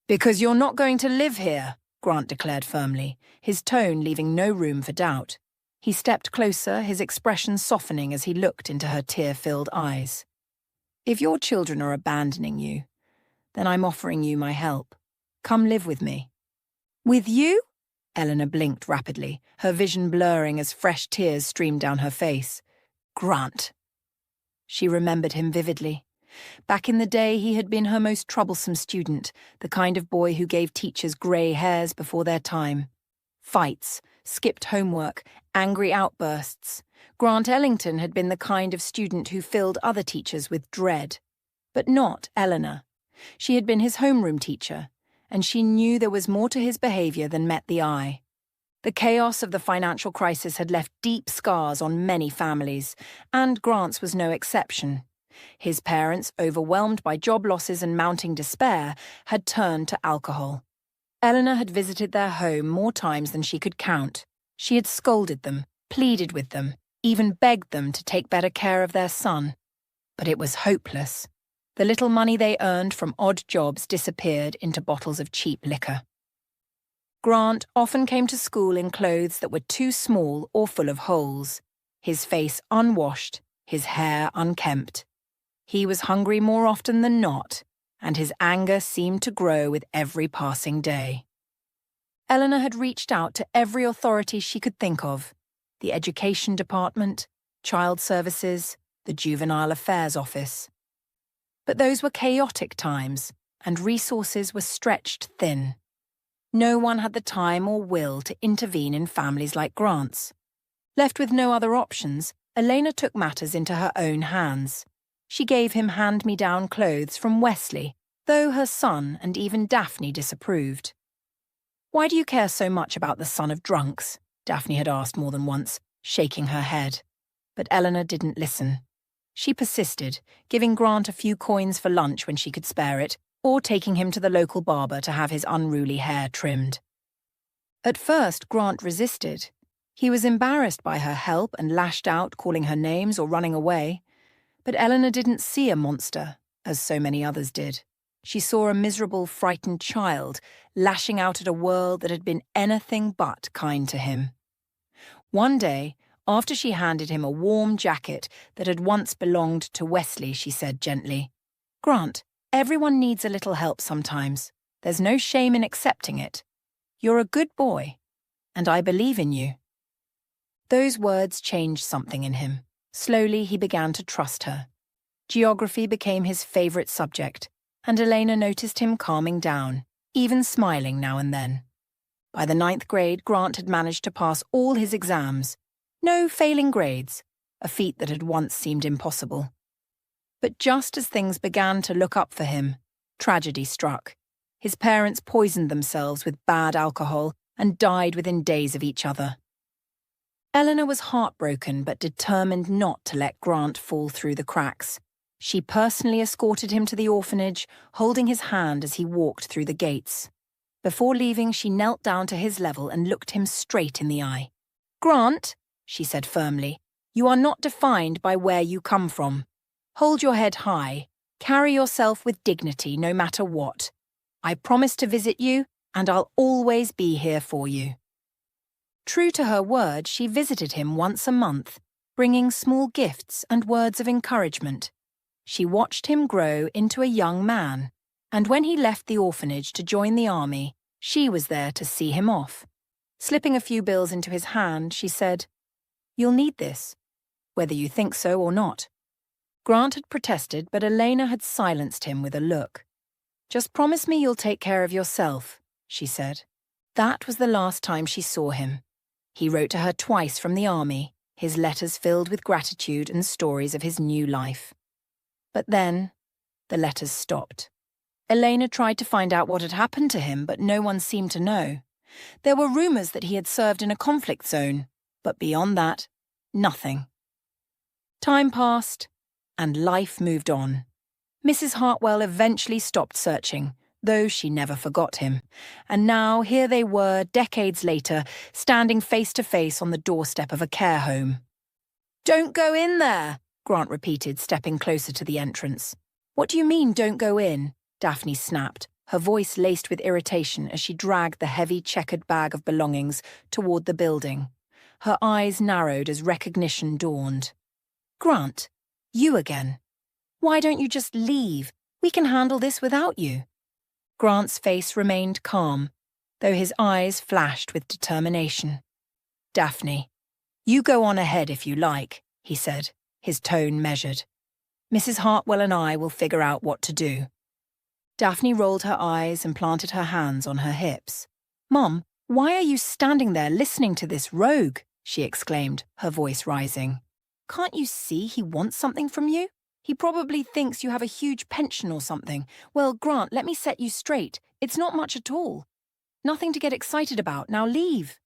"Because you're not going to live here," Grant declared firmly, his tone leaving no room for doubt. He stepped closer, his expression softening as he looked into her tear-filled eyes. "If your children are abandoning you, then I'm offering you my help. Come live with me." "With you?" Eleanor blinked rapidly, her vision blurring as fresh tears streamed down her face. "Grant." She remembered him vividly. Back in the day, he had been her most troublesome student, the kind of boy who gave teachers grey hairs before their time. Fights, skipped homework, angry outbursts. Grant Ellington had been the kind of student who filled other teachers with dread. But not Eleanor. She had been his homeroom teacher, and she knew there was more to his behaviour than met the eye. The chaos of the financial crisis had left deep scars on many families, and Grant's was no exception. His parents, overwhelmed by job losses and mounting despair, had turned to alcohol. Eleanor had visited their home more times than she could count. She had scolded them, pleaded with them, even begged them to take better care of their son. But it was hopeless. The little money they earned from odd jobs disappeared into bottles of cheap liquor. Grant often came to school in clothes that were too small or full of holes, his face unwashed, his hair unkempt. He was hungry more often than not, and his anger seemed to grow with every passing day. Eleanor had reached out to every authority she could think of: the Education Department, Child Services, the Juvenile Affairs Office. But those were chaotic times, and resources were stretched thin. No one had the time or will to intervene in families like Grant's. Left with no other options, Elena took matters into her own hands. She gave him hand-me-down clothes from Wesley, though her son and even Daphne disapproved. "Why do you care so much about the son of drunks?" Daphne had asked more than once, shaking her head. But Eleanor didn't listen. She persisted, giving Grant a few coins for lunch when she could spare it, or taking him to the local barber to have his unruly hair trimmed. At first, Grant resisted. He was embarrassed by her help and lashed out, calling her names or running away. But Eleanor didn't see a monster, as so many others did. She saw a miserable, frightened child lashing out at a world that had been anything but kind to him. One day, after she handed him a warm jacket that had once belonged to Wesley, she said gently, Grant, everyone needs a little help sometimes. There's no shame in accepting it. You're a good boy, and I believe in you." Those words changed something in him. Slowly, he began to trust her. Geography became his favorite subject, and Elena noticed him calming down, even smiling now and then. By the 9th grade, Grant had managed to pass all his exams. No failing grades, a feat that had once seemed impossible. But just as things began to look up for him, tragedy struck. His parents poisoned themselves with bad alcohol and died within days of each other. Elena was heartbroken but determined not to let Grant fall through the cracks. She personally escorted him to the orphanage, holding his hand as he walked through the gates. Before leaving, she knelt down to his level and looked him straight in the eye. "Grant," she said firmly, "you are not defined by where you come from. Hold your head high. Carry yourself with dignity no matter what. I promise to visit you, and I'll always be here for you." True to her word, she visited him once a month, bringing small gifts and words of encouragement. She watched him grow into a young man, and when he left the orphanage to join the army, she was there to see him off. Slipping a few bills into his hand, she said, "You'll need this, whether you think so or not." Grant had protested, but Elena had silenced him with a look. "Just promise me you'll take care of yourself," she said. That was the last time she saw him. He wrote to her twice from the army, his letters filled with gratitude and stories of his new life. But then, the letters stopped. Elena tried to find out what had happened to him, but no one seemed to know. There were rumors that he had served in a conflict zone, but beyond that, nothing. Time passed, and life moved on. Mrs. Hartwell eventually stopped searching, though she never forgot him. And now here they were, decades later, standing face to face on the doorstep of a care home. "Don't go in there," Grant repeated, stepping closer to the entrance. "What do you mean, don't go in?" Daphne snapped, her voice laced with irritation as she dragged the heavy checkered bag of belongings toward the building. Her eyes narrowed as recognition dawned. "Grant, you again. Why don't you just leave? We can handle this without you." Grant's face remained calm, though his eyes flashed with determination. "Daphne, you go on ahead if you like," he said, his tone measured. "Mrs. Hartwell and I will figure out what to do." Daphne rolled her eyes and planted her hands on her hips. "Mom, why are you standing there listening to this rogue?" she exclaimed, her voice rising. "Can't you see he wants something from you? He probably thinks you have a huge pension or something. Well, Grant, let me set you straight. It's not much at all. Nothing to get excited about. Now leave."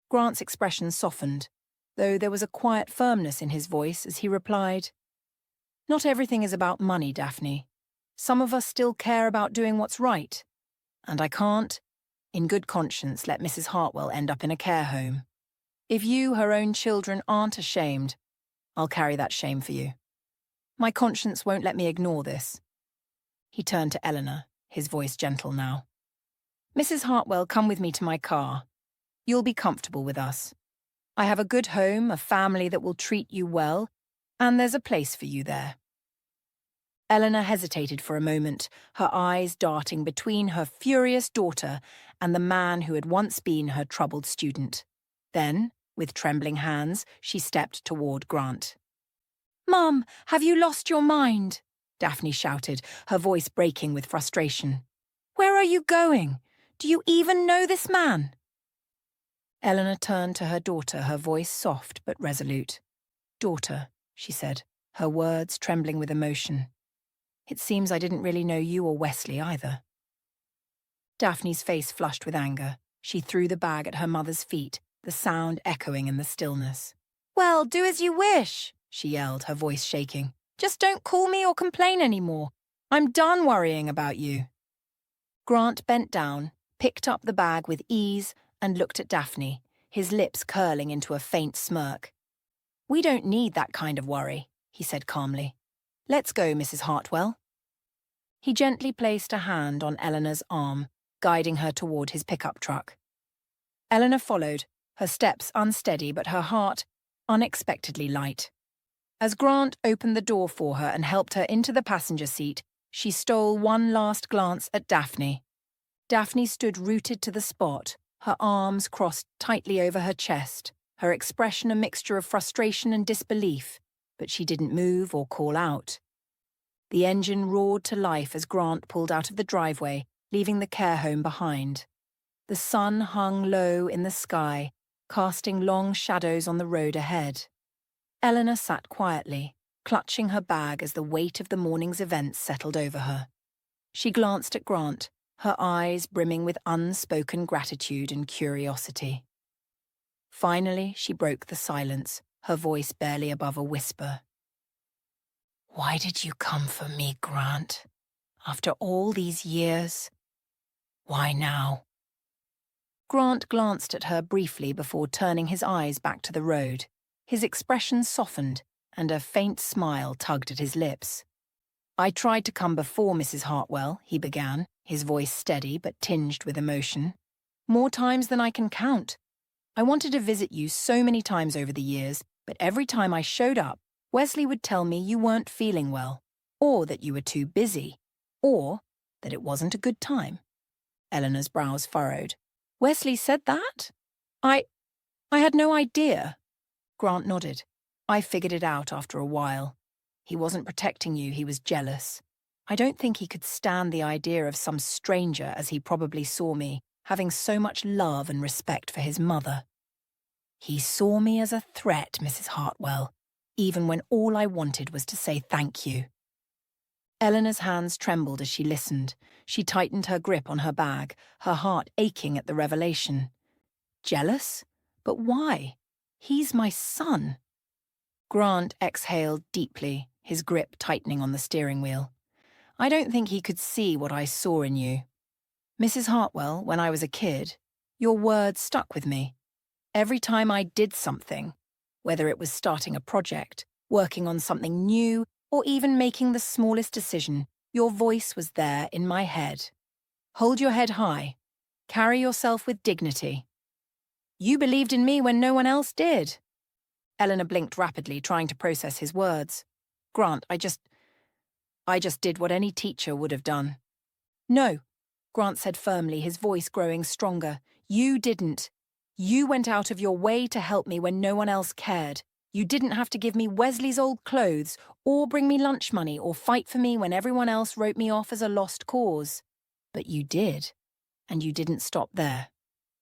Grant's expression softened, though there was a quiet firmness in his voice as he replied, "Not everything is about money, Daphne. Some of us still care about doing what's right. And I can't, in good conscience, let Mrs. Hartwell end up in a care home. If you, her own children, aren't ashamed, I'll carry that shame for you. My conscience won't let me ignore this." He turned to Elena, his voice gentle now. "Mrs. Hartwell, come with me to my car. You'll be comfortable with us. I have a good home, a family that will treat you well, and there's a place for you there." Elena hesitated for a moment, her eyes darting between her furious daughter and the man who had once been her troubled student. Then, with trembling hands, she stepped toward Grant. "Mom, have you lost your mind?" Daphne shouted, her voice breaking with frustration. "Where are you going? Do you even know this man?" Elena turned to her daughter, her voice soft but resolute. "Daughter," she said, her words trembling with emotion. "It seems I didn't really know you or Wesley either." Daphne's face flushed with anger. She threw the bag at her mother's feet, the sound echoing in the stillness. "Well, do as you wish," she yelled, her voice shaking. "Just don't call me or complain anymore. I'm done worrying about you." Grant bent down, picked up the bag with ease, and looked at Daphne, his lips curling into a faint smirk. "We don't need that kind of worry," he said calmly. "Let's go, Mrs. Hartwell." He gently placed a hand on Eleanor's arm, guiding her toward his pickup truck. Elena followed, her steps unsteady but her heart unexpectedly light. As Grant opened the door for her and helped her into the passenger seat, she stole one last glance at Daphne. Daphne stood rooted to the spot, her arms crossed tightly over her chest, her expression a mixture of frustration and disbelief, but she didn't move or call out. The engine roared to life as Grant pulled out of the driveway, leaving the care home behind. The sun hung low in the sky, casting long shadows on the road ahead. Elena sat quietly, clutching her bag as the weight of the morning's events settled over her. She glanced at Grant, her eyes brimming with unspoken gratitude and curiosity. Finally, she broke the silence, her voice barely above a whisper. "Why did you come for me, Grant? After all these years? Why now?" Grant glanced at her briefly before turning his eyes back to the road. His expression softened, and a faint smile tugged at his lips. "I tried to come before, Mrs. Hartwell," he began, his voice steady but tinged with emotion. "More times than I can count. I wanted to visit you so many times over the years, but every time I showed up, Wesley would tell me you weren't feeling well, or that you were too busy, or that it wasn't a good time." Eleanor's brows furrowed. "Wesley said that? I had no idea." Grant nodded. "I figured it out after a while. He wasn't protecting you, he was jealous. I don't think he could stand the idea of some stranger, as he probably saw me, having so much love and respect for his mother. He saw me as a threat, Mrs. Hartwell, even when all I wanted was to say thank you." Eleanor's hands trembled as she listened. She tightened her grip on her bag, her heart aching at the revelation. Jealous? But why? He's my son. Grant exhaled deeply, his grip tightening on the steering wheel. "I don't think he could see what I saw in you. Mrs. Hartwell, when I was a kid, your words stuck with me. Every time I did something, whether it was starting a project, working on something new, or even making the smallest decision, your voice was there in my head. Hold your head high. Carry yourself with dignity. You believed in me when no one else did." Eleanor blinked rapidly, trying to process his words. "Grant, I just did what any teacher would have done." "No," Grant said firmly, his voice growing stronger. "You didn't. You went out of your way to help me when no one else cared. You didn't have to give me Wesley's old clothes, or bring me lunch money, or fight for me when everyone else wrote me off as a lost cause. But you did. And you didn't stop there.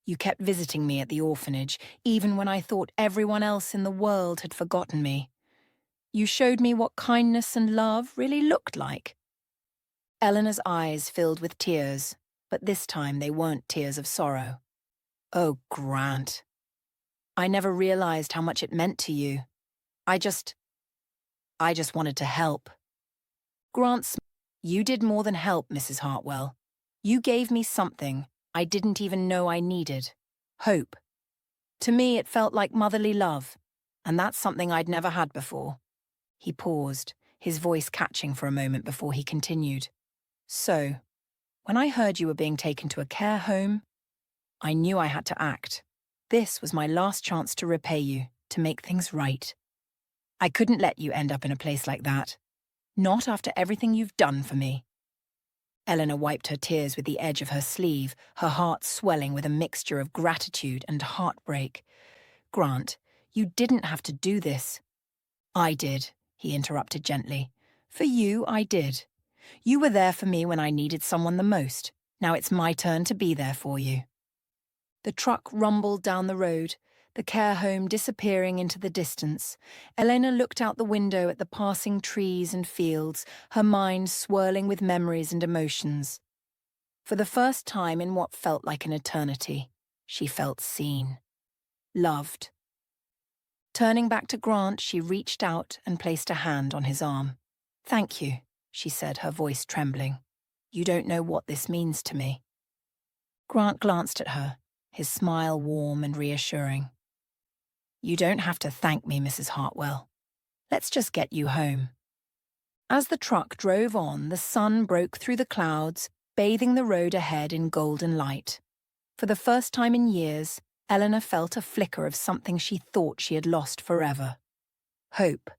You kept visiting me at the orphanage, even when I thought everyone else in the world had forgotten me. You showed me what kindness and love really looked like." Eleanor's eyes filled with tears, but this time they weren't tears of sorrow. "Oh, Grant. I never realized how much it meant to you. I just wanted to help." "You did more than help, Mrs. Hartwell. You gave me something I didn't even know I needed. Hope. To me, it felt like motherly love, and that's something I'd never had before." He paused, his voice catching for a moment before he continued. "So, when I heard you were being taken to a care home, I knew I had to act. This was my last chance to repay you, to make things right. I couldn't let you end up in a place like that. Not after everything you've done for me." Eleanor wiped her tears with the edge of her sleeve, her heart swelling with a mixture of gratitude and heartbreak. "Grant, you didn't have to do this." "I did," he interrupted gently. "For you, I did. You were there for me when I needed someone the most. Now it's my turn to be there for you." The truck rumbled down the road, the care home disappearing into the distance. Elena looked out the window at the passing trees and fields, her mind swirling with memories and emotions. For the first time in what felt like an eternity, she felt seen. Loved. Turning back to Grant, she reached out and placed a hand on his arm. "Thank you," she said, her voice trembling. "You don't know what this means to me." Grant glanced at her, his smile warm and reassuring. "You don't have to thank me, Mrs. Hartwell. Let's just get you home." As the truck drove on, the sun broke through the clouds, bathing the road ahead in golden light. For the first time in years, Eleanor felt a flicker of something she thought she had lost forever. Hope.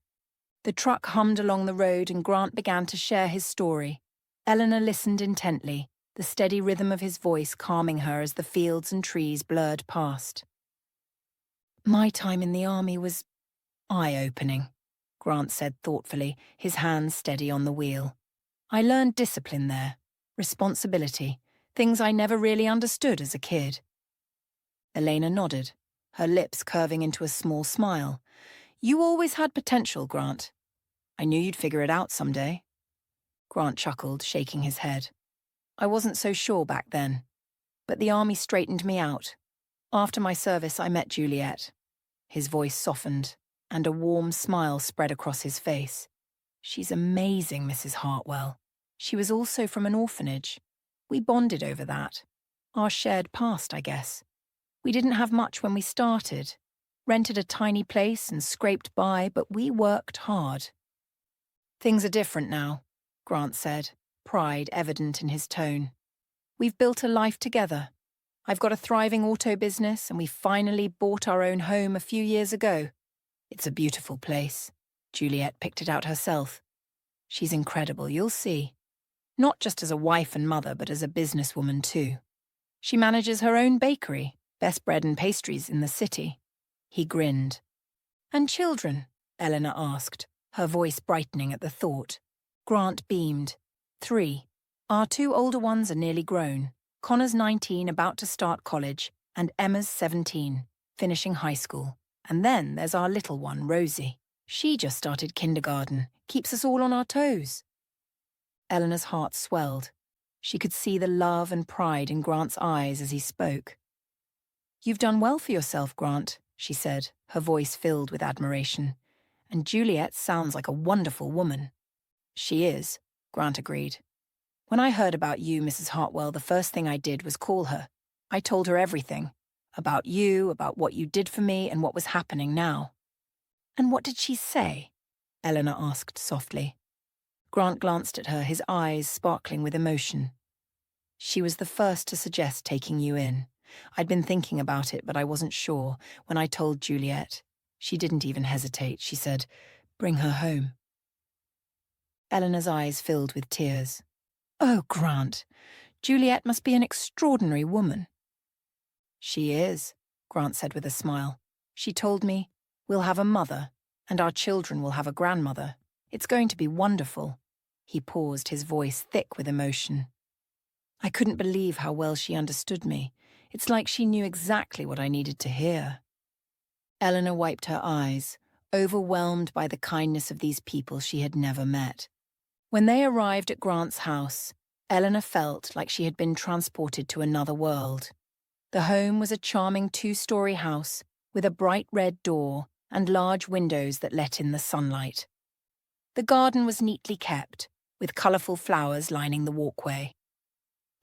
The truck hummed along the road and Grant began to share his story. Elena listened intently, the steady rhythm of his voice calming her as the fields and trees blurred past. My time in the army was eye-opening, Grant said thoughtfully, his hands steady on the wheel. I learned discipline there, responsibility, things I never really understood as a kid. Elena nodded, her lips curving into a small smile. You always had potential, Grant. I knew you'd figure it out someday. Grant chuckled, shaking his head. I wasn't so sure back then, but the army straightened me out. After my service, I met Juliet. His voice softened, and a warm smile spread across his face. She's amazing, Mrs. Hartwell. She was also from an orphanage. We bonded over that. Our shared past, I guess. We didn't have much when we started. Rented a tiny place and scraped by, but we worked hard. Things are different now, Grant said, pride evident in his tone. We've built a life together. I've got a thriving auto business, and we finally bought our own home a few years ago. It's a beautiful place. Juliet picked it out herself. She's incredible, you'll see. Not just as a wife and mother, but as a businesswoman too. She manages her own bakery, best bread and pastries in the city. He grinned. And children? Elena asked, her voice brightening at the thought. Grant beamed. 3. Our 2 older ones are nearly grown. Connor's 19, about to start college, and Emma's 17, finishing high school. And then there's our little one, Rosie. She just started kindergarten, keeps us all on our toes. Eleanor's heart swelled. She could see the love and pride in Grant's eyes as he spoke. You've done well for yourself, Grant, she said, her voice filled with admiration. And Juliet sounds like a wonderful woman. She is, Grant agreed. When I heard about you, Mrs. Hartwell, the first thing I did was call her. I told her everything. About you, about what you did for me, and what was happening now. And what did she say? Elena asked softly. Grant glanced at her, his eyes sparkling with emotion. She was the first to suggest taking you in. I'd been thinking about it, but I wasn't sure. When I told Juliet, she didn't even hesitate. She said, "Bring her home." Eleanor's eyes filled with tears. Oh, Grant, Juliet must be an extraordinary woman. She is, Grant said with a smile. She told me, we'll have a mother, and our children will have a grandmother. It's going to be wonderful. He paused, his voice thick with emotion. I couldn't believe how well she understood me. It's like she knew exactly what I needed to hear. Eleanor wiped her eyes, overwhelmed by the kindness of these people she had never met. When they arrived at Grant's house, Eleanor felt like she had been transported to another world. The home was a charming 2-story house with a bright red door and large windows that let in the sunlight. The garden was neatly kept, with colourful flowers lining the walkway.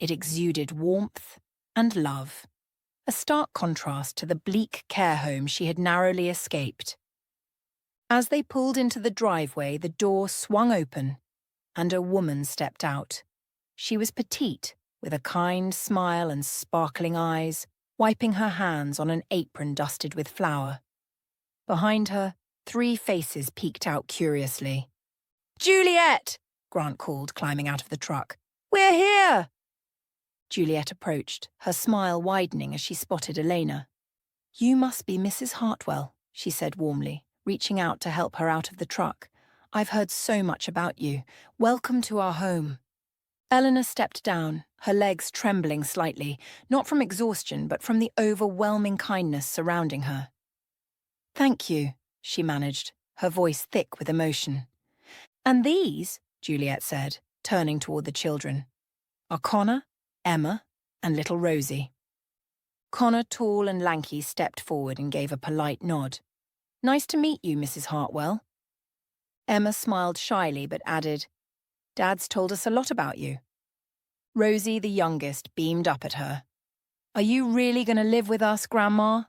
It exuded warmth and love, a stark contrast to the bleak care home she had narrowly escaped. As they pulled into the driveway, the door swung open, and a woman stepped out. She was petite, with a kind smile and sparkling eyes, wiping her hands on an apron dusted with flour. Behind her, 3 faces peeked out curiously. "Juliet!" Grant called, climbing out of the truck. "We're here!" Juliet approached, her smile widening as she spotted Elena. "You must be Mrs. Hartwell," she said warmly, reaching out to help her out of the truck. "I've heard so much about you. Welcome to our home." Eleanor stepped down, her legs trembling slightly, not from exhaustion but from the overwhelming kindness surrounding her. "Thank you," she managed, her voice thick with emotion. "And these," Juliet said, turning toward the children, "are Connor, Emma, and little Rosie." Connor, tall and lanky, stepped forward and gave a polite nod. "Nice to meet you, Mrs. Hartwell." Emma smiled shyly but added, "Dad's told us a lot about you." Rosie, the youngest, beamed up at her. "Are you really going to live with us, Grandma?"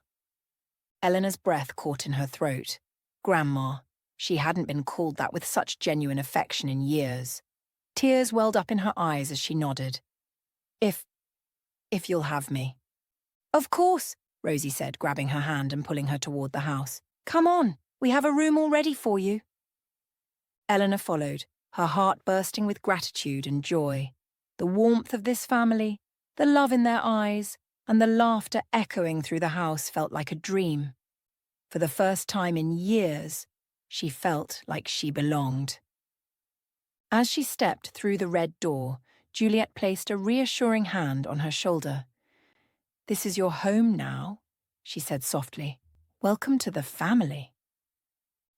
Eleanor's breath caught in her throat. Grandma. She hadn't been called that with such genuine affection in years. Tears welled up in her eyes as she nodded. If you'll have me." "Of course," Rosie said, grabbing her hand and pulling her toward the house. "Come on, we have a room all ready for you." Elena followed, her heart bursting with gratitude and joy. The warmth of this family, the love in their eyes, and the laughter echoing through the house felt like a dream. For the first time in years, she felt like she belonged. As she stepped through the red door, Juliet placed a reassuring hand on her shoulder. "This is your home now," she said softly. "Welcome to the family."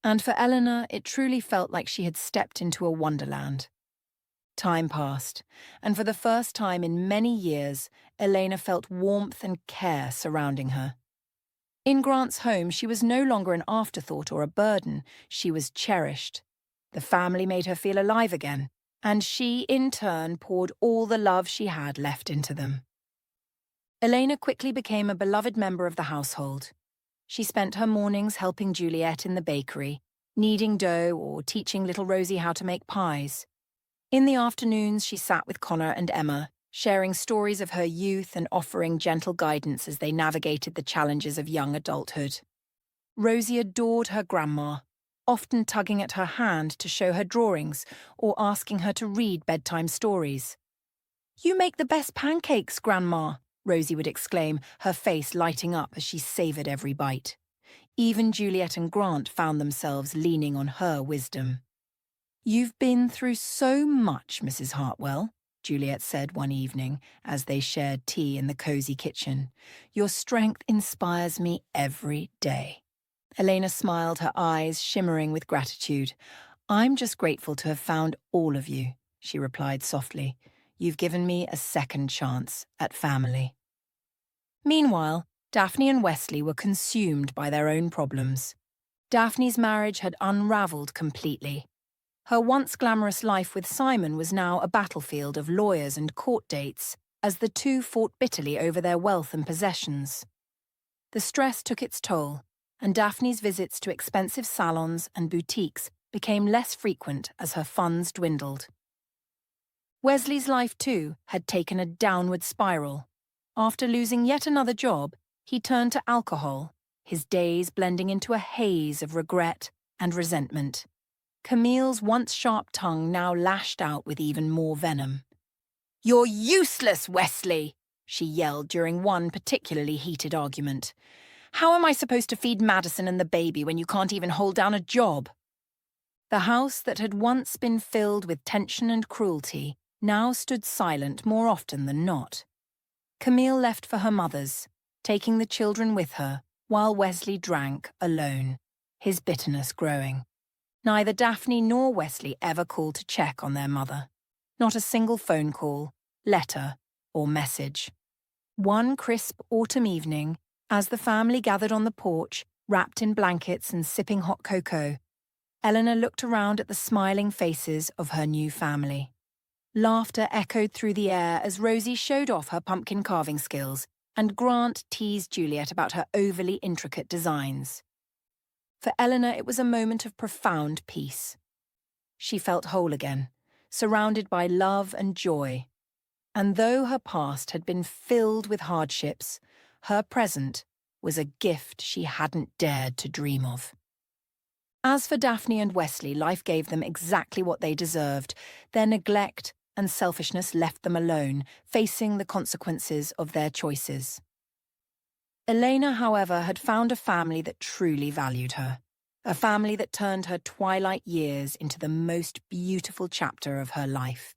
And for Elena, it truly felt like she had stepped into a wonderland. Time passed, and for the first time in many years, Elena felt warmth and care surrounding her. In Grant's home, she was no longer an afterthought or a burden. She was cherished. The family made her feel alive again, and she, in turn, poured all the love she had left into them. Elena quickly became a beloved member of the household. She spent her mornings helping Juliet in the bakery, kneading dough or teaching little Rosie how to make pies. In the afternoons, she sat with Connor and Emma, sharing stories of her youth and offering gentle guidance as they navigated the challenges of young adulthood. Rosie adored her grandma, often tugging at her hand to show her drawings or asking her to read bedtime stories. "You make the best pancakes, Grandma," Rosie would exclaim, her face lighting up as she savoured every bite. Even Juliet and Grant found themselves leaning on her wisdom. "You've been through so much, Mrs. Hartwell," Juliet said one evening as they shared tea in the cosy kitchen. "Your strength inspires me every day." Elena smiled, her eyes shimmering with gratitude. "I'm just grateful to have found all of you," she replied softly. "You've given me a second chance at family." Meanwhile, Daphne and Wesley were consumed by their own problems. Daphne's marriage had unravelled completely. Her once glamorous life with Simon was now a battlefield of lawyers and court dates, as the two fought bitterly over their wealth and possessions. The stress took its toll, and Daphne's visits to expensive salons and boutiques became less frequent as her funds dwindled. Wesley's life, too, had taken a downward spiral. After losing yet another job, he turned to alcohol, his days blending into a haze of regret and resentment. Camille's once sharp tongue now lashed out with even more venom. "You're useless, Wesley!" she yelled during one particularly heated argument. "How am I supposed to feed Madison and the baby when you can't even hold down a job?" The house that had once been filled with tension and cruelty now stood silent more often than not. Camille left for her mother's, taking the children with her, while Wesley drank alone, his bitterness growing. Neither Daphne nor Wesley ever called to check on their mother. Not a single phone call, letter, or message. One crisp autumn evening, as the family gathered on the porch, wrapped in blankets and sipping hot cocoa, Elena looked around at the smiling faces of her new family. Laughter echoed through the air as Rosie showed off her pumpkin carving skills, and Grant teased Juliet about her overly intricate designs. For Elena, it was a moment of profound peace. She felt whole again, surrounded by love and joy. And though her past had been filled with hardships, her present was a gift she hadn't dared to dream of. As for Daphne and Wesley, life gave them exactly what they deserved. Their neglect and selfishness left them alone, facing the consequences of their choices. Elena, however, had found a family that truly valued her. A family that turned her twilight years into the most beautiful chapter of her life.